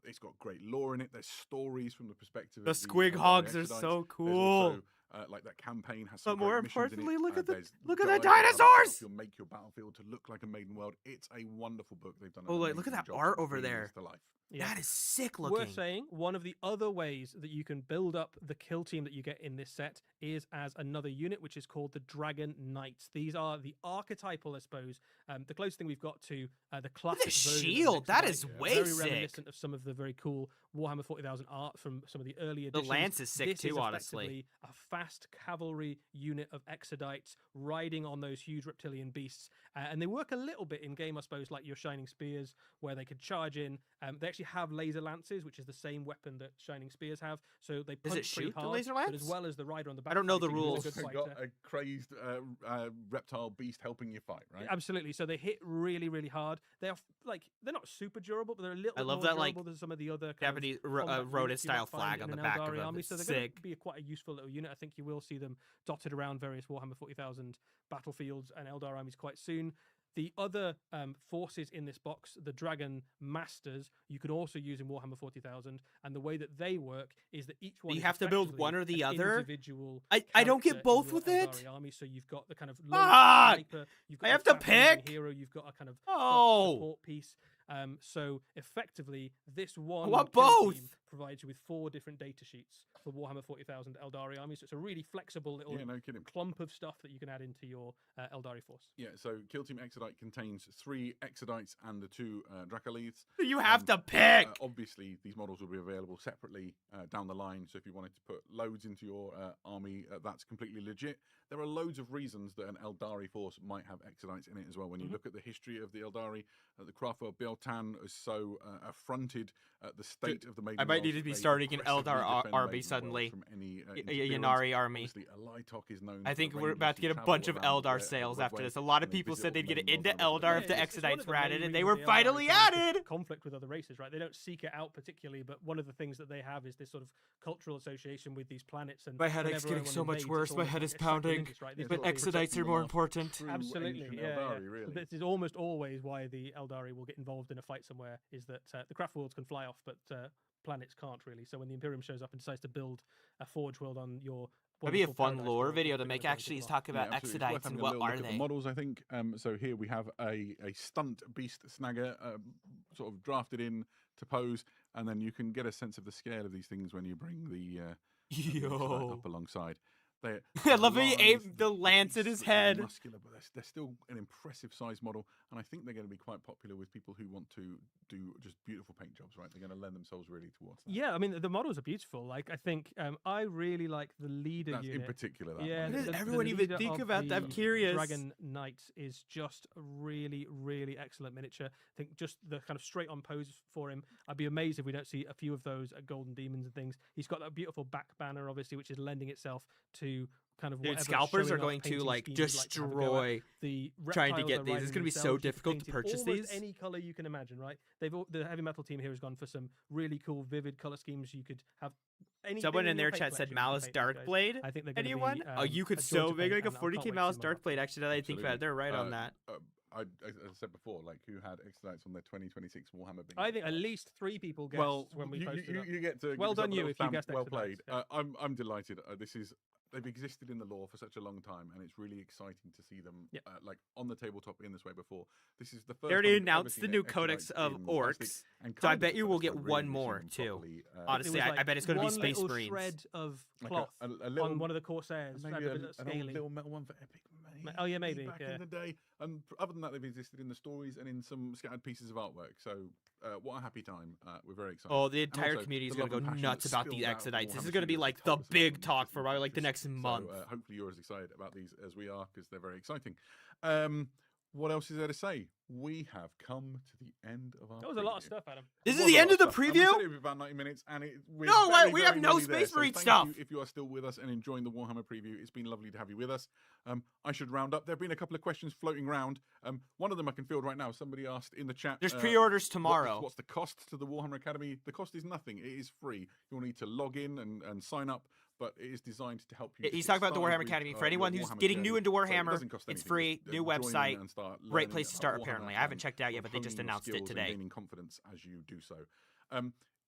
It's got great lore in it. There's stories from the perspective The of squig Eldari hogs are Exodites. so There's cool. also, like that campaign has some But more great missions in importantly, it. look at the There's look at the guides on how to dinosaurs. help you make your battlefield to look like a maiden world. It's a wonderful book. They've done. Oh, An like, look at amazing that job art of over bringing there. this to life. Yeah. That is sick Worth looking. saying, one of the other ways that you can build up the kill team that you get in this set is as another unit, which is called the Dragon Knights. These are the archetypal, I suppose, the closest thing we've got to the classic version of an shield, that Exodite. is way very sick. reminiscent of some of the very cool Warhammer 40,000 art from some of the early The editions. lance is sick This too, is honestly. effectively a fast cavalry unit of Exodites riding on those huge reptilian beasts, and they work a little bit in game, I suppose, like your Shining Spears, where they could charge in. They actually have laser lances, which is the same weapon that Shining Spears have. So they punch it pretty shoot the hard, laser but lance? as well as the rider on the back. I don't know the fighting, he's a rules. good You've fighter. got a crazed reptile beast helping you fight, right? Absolutely. So they hit really, really hard. They are they're not super durable, but they're a little I bit love more that, like, durable than some of the other kind Japanese of combat rodent units you might style find flag in on the an back of Eldari them. army. It's So they're going sick. to be quite a useful little unit. I think you will see them dotted around various Warhammer 40,000 battlefields and Eldar armies quite soon. The other forces in this box, the Dragon Masters, you can also use in Warhammer 40,000, and the way that they work is that each one you is have to build effectively one or the an other? individual I don't get character in both your with it? Eldari army. So you've got the kind of lone Fuck! sniper, you've got I the have to fast-moving pick? hero, you've got a kind of Oh. support piece. So effectively, this one want kill both! team provides you with 4 different data sheets for Warhammer 40,000 Eldari armies. So it's a really flexible little Yeah, no kidding. clump of stuff that you can add into your Eldari force. Yeah, so Kill Team Exodite contains 3 Exodites and the 2 Dracolites. You have to pick. Obviously, these models will be available separately down the line. So if you wanted to put loads into your army, that's completely legit. There are loads of reasons that an Eldari force might have Exodites in it as well. When you look at the history of the Eldari, the Craftworld Biel-Tan is so affronted at the state of the Maiden I might need Worlds to be that they starting an aggressively Eldar defend army Maiden suddenly. Worlds from any Yannari army. Obviously, Alitok is known I for think the we're Rangers about to who get a travel bunch of around Eldar the sales Red after Way, this. A lot of and they people visit said all they'd the get main into worlds on the Eldar Red if the Way. It's one of Exodites the were main added, and reasons they were the Eldari finally tend to added. conflict with other races, right? They don't seek it out particularly, but one of the things that they have is this sort of cultural association with these planets. And My headache's whenever getting anyone so much invades, worse. it's My almost head like is it's pounding. sacrilegious, right? Yeah, This sort is of Exodites are more important. true Absolutely, ancient yeah, Eldari, yeah. really. So this is almost always why the Eldari will get involved in a fight somewhere, is that the craft worlds can fly off, but planets can't really. So when the Imperium shows up and decides to build a Forge World on your That'd be a wonderful fun paradise lore world, video they're to gonna make try and actually kick is them off. talk about absolutely. It's worth Exodites and having a what little are look at they. the models, I think. So here we have a stunt beast snagger sort of drafted in to pose, and then you can get a sense of the scale of these things when you bring the Exodite Yo. up alongside. I love how he large, aimed the the lance at beasts his look head. Muscular, but they're still an impressive size model, and I think they're going to be quite popular with people who want to do just beautiful paint jobs. Right, they're going to lend themselves really towards that. Yeah, I mean the models are beautiful. Like I think I really like the leader That's unit. in particular. That Yeah, one. What does the everyone even leader think of about that? I'm the curious. Dragon Knights is just a really, really excellent miniature. I think just the kind of straight on pose for him. I'd be amazed if we don't see a few of those at Golden Demons and things. He's got that beautiful back banner, obviously, which is lending itself to to kind of Dude, whatever scalpers showing are off going to painting like scheme you'd like to have a go at. destroy The trying to reptiles get are these. It's riding gonna be so themselves. You can difficult to paint in purchase almost these. any color you can imagine, right? The heavy metal team here has gone for some really cool, vivid color schemes. You could have anything Someone in your their paint chat said collection, you can Malice paint these guys. Darkblade. I think they're going to Anyone? be. Oh, you could a joy so to make paint, like a and I can't 40k wait to Malice see them unboxed. Darkblade. Actually, now that I think about it, they're right on that. As I said before, like who had X-Lights on their 2026 Warhammer bingo? I think at least 3 people guessed Well, when we you, posted you, it. you get to Well give yourself done a you little if you stamp, guessed well X-Lights, played. yeah. I'm delighted. They've existed in the lore for such a long time, and it's really exciting to see them Yep. like on the tabletop in this way before. This is the first. They already time we've ever announced the seen new X-Lights Codex of in plastic, Orcs, and so I kind of bet the you will first get time one really more, seeing them too. properly, Honestly, It was I bet it's gonna be one Space little Marines. shred of like cloth a little, on one of the Corsairs. maybe Had a bit of an old scaling. little metal one for Epic. Oh, yeah, maybe, Back yeah. in the day, and other than that, they've existed in the stories and in some scattered pieces of artwork. So, what a happy time! We're very excited. Oh, the And entire also, community is the going to love go and passion nuts that about the spills out of Exodites. This Warhammer is going to be Studios like has the told us about big them talk just for in probably like the next electricity. month. So, hopefully you're as excited about these as we are because they're very exciting. What else is there to say? We have come to the end of our. That was a lot of preview. stuff, Adam. This It is was the a end lot of the stuff, and we said preview? it would be about 90 minutes, and we're No, very, we have very no nearly there. Space So Marine thank stuff. you if you are still with us and enjoying the Warhammer preview. It's been lovely to have you with us. I should round up. There have been a couple of questions floating around. One of them I can field right now. Somebody asked in the chat. There's pre-orders tomorrow. What's the cost to the Warhammer Academy? The cost is nothing. It is free. You'll need to log in and sign up, but it is designed to help you. He's get talking about the started Warhammer with, Academy. For your anyone who's Warhammer getting journey. new into So it Warhammer, doesn't cost it's anything. free. Just, New join in website. and start Great learning place to about start, Warhammer apparently. I haven't and checked out yet, but they honing just your announced it skills and today. gaining confidence as you do so.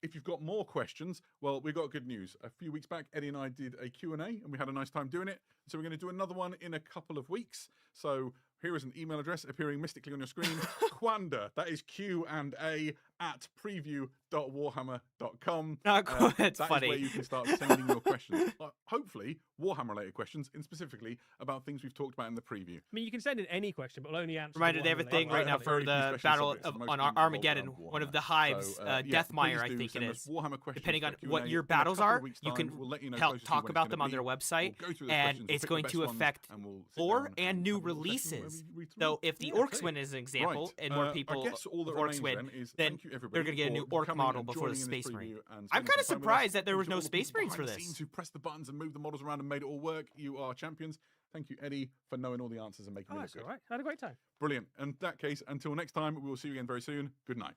If you've got more questions, well, we've got good news. A few weeks back, Eddie and I did a Q&A, and we had a nice time doing it. So we're going to do another one in a couple of weeks. So here is an email address appearing mystically on your screen. Quanda, that is Q&A at preview.warhammer.com. Not quite. That's that funny. is where you can start sending your questions. Hopefully, Warhammer-related questions, and specifically about things we've talked about in the preview. I mean, you can send in any question, but we'll only answer. Reminder, they have a thing right now for the Battle on Armageddon. One of the hives, Deathmire, I think it is. Depending on what your battles are, you can help talk about them on their website, and it's going to affect lore and new releases. So if the Orcs win as an example, and more people Orcs win, then they're going to get a new Orc model before the Space Marine. I'm kind of surprised that there was no Space Marines for this. Who pressed the buttons and moved the models around and made it all work. You are champions. Thank you, Eddie, for knowing all the answers and making me look good. All right. Had a great time. Brilliant. In that case, until next time, we will see you again very soon. Good night.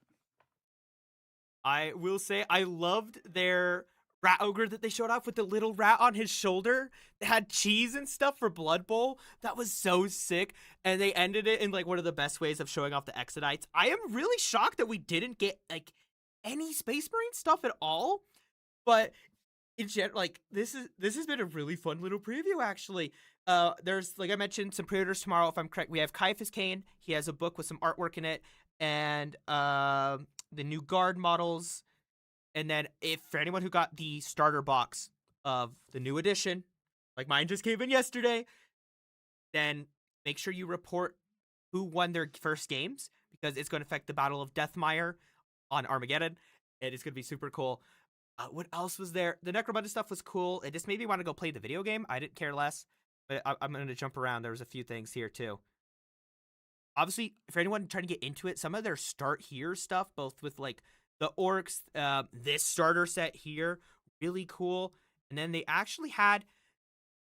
I will say I loved their rat ogre that they showed off with the little rat on his shoulder that had cheese and stuff for Blood Bowl. That was so sick. And they ended it in like one of the best ways of showing off the Exodites. I am really shocked that we didn't get like any Space Marine stuff at all. But in general, like this has been a really fun little preview actually. There's, like I mentioned, some pre-orders tomorrow if I'm correct. We have Caiaphas Kane. He has a book with some artwork in it, and the new guard models. And then if for anyone who got the starter box of the new edition, like mine just came in yesterday, then make sure you report who won their first games, because it's going to affect the Battle of Deathmire on Armageddon. It is going to be super cool. What else was there? The Necromunda stuff was cool. It just made me want to go play the video game. I didn't care less, but I'm going to jump around. There was a few things here too. Obviously, for anyone trying to get into it, some of their start here stuff, both with like the Orcs, this starter set here, really cool. And then they actually had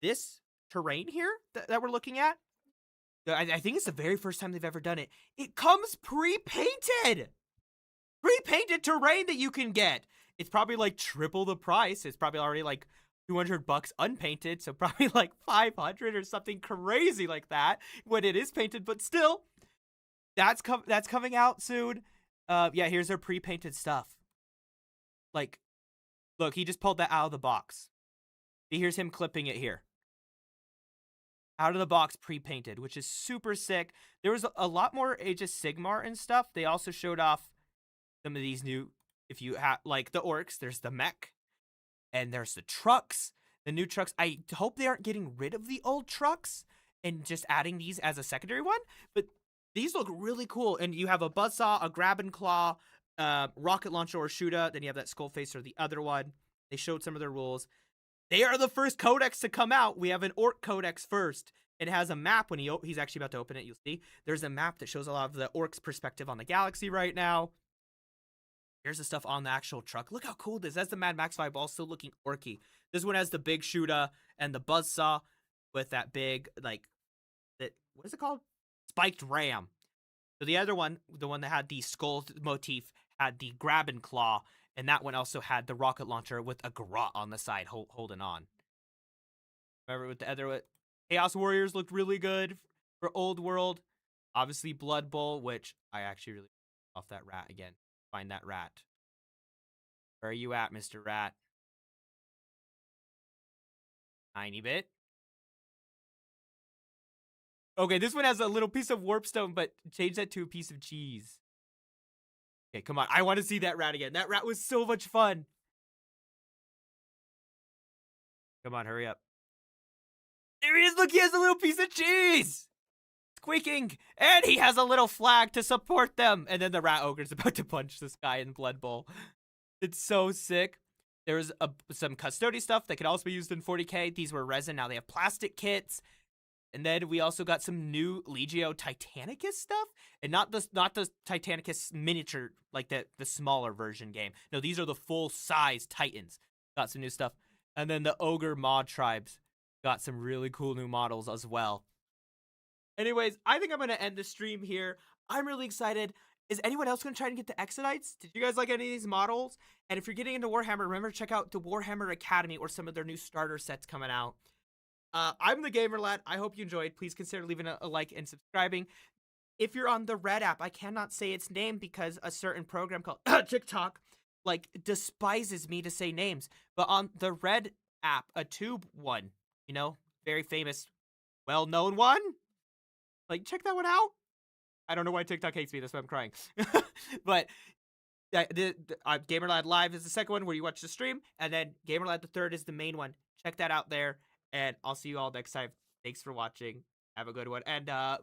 this terrain here that we're looking at. I think it's the very first time they've ever done it. It comes pre-painted! Pre-painted terrain that you can get. It's probably like triple the price. It's probably already like $200 unpainted, so probably like 500 or something crazy like that when it is painted, but still, that's coming out soon. Yeah, here's their pre-painted stuff. Like, look, he just pulled that out of the box. Here's him clipping it here. Out of the box pre-painted, which is super sick. There was a lot more Age of Sigmar and stuff. They also showed off some of these new, if you have, like the Orcs, there's the mech, and there's the trucks, the new trucks. I hope they aren't getting rid of the old trucks and just adding these as a secondary one, but these look really cool. And you have a buzzsaw, a grab and claw, rocket launcher or shooter. Then you have that skull face or the other one. They showed some of their rules. They are the first codex to come out. We have an Orc codex first. It has a map when he's actually about to open it. You'll see there's a map that shows a lot of the Orcs' perspective on the galaxy right now. Here's the stuff on the actual truck. Look how cool this is. That's the Mad Max vibe, all still looking orky. This one has the big shooter and the buzzsaw with that big, like, what is it called? Spiked ram. So the other one, the one that had the skull motif, had the grab and claw, and that one also had the rocket launcher with a garrote on the side holding on. Remember with the other Chaos Warriors looked really good for Old World. Obviously Blood Bowl, which I actually really off that rat again. Find that rat. Where are you at, Mr. Rat? Tiny bit. Okay, this one has a little piece of warpstone, but change that to a piece of cheese. Okay, come on. I want to see that rat again. That rat was so much fun. Come on, hurry up. There he is. Look, he has a little piece of cheese. Squeaking. And he has a little flag to support them. And then the rat ogre's about to punch this guy in Blood Bowl. It's so sick. There's some custody stuff that could also be used in 40k. These were resin. Now they have plastic kits. And then we also got some new Legio Titanicus stuff. And not the Titanicus miniature, like the smaller version game. No, these are the full-size Titans. Got some new stuff. And then the Ogre mod tribes got some really cool new models as well. Anyways, I think I'm going to end the stream here. I'm really excited. Is anyone else going to try and get the Exodites? Did you guys like any of these models? And if you're getting into Warhammer, remember to check out the Warhammer Academy or some of their new starter sets coming out. I'm the Gamer Lad. I hope you enjoyed. Please consider leaving a like and subscribing. If you're on the Red app, I cannot say its name because a certain program called TikTok like despises me to say names. But on the Red app, a tube one, you know, very famous, well-known one. Like, check that one out. I don't know why TikTok hates me. That's why I'm crying. But GamerLad Live is the second one where you watch the stream. And then GamerLad the third is the main one. Check that out there. And I'll see you all next time. Thanks for watching. Have a good one. And bye!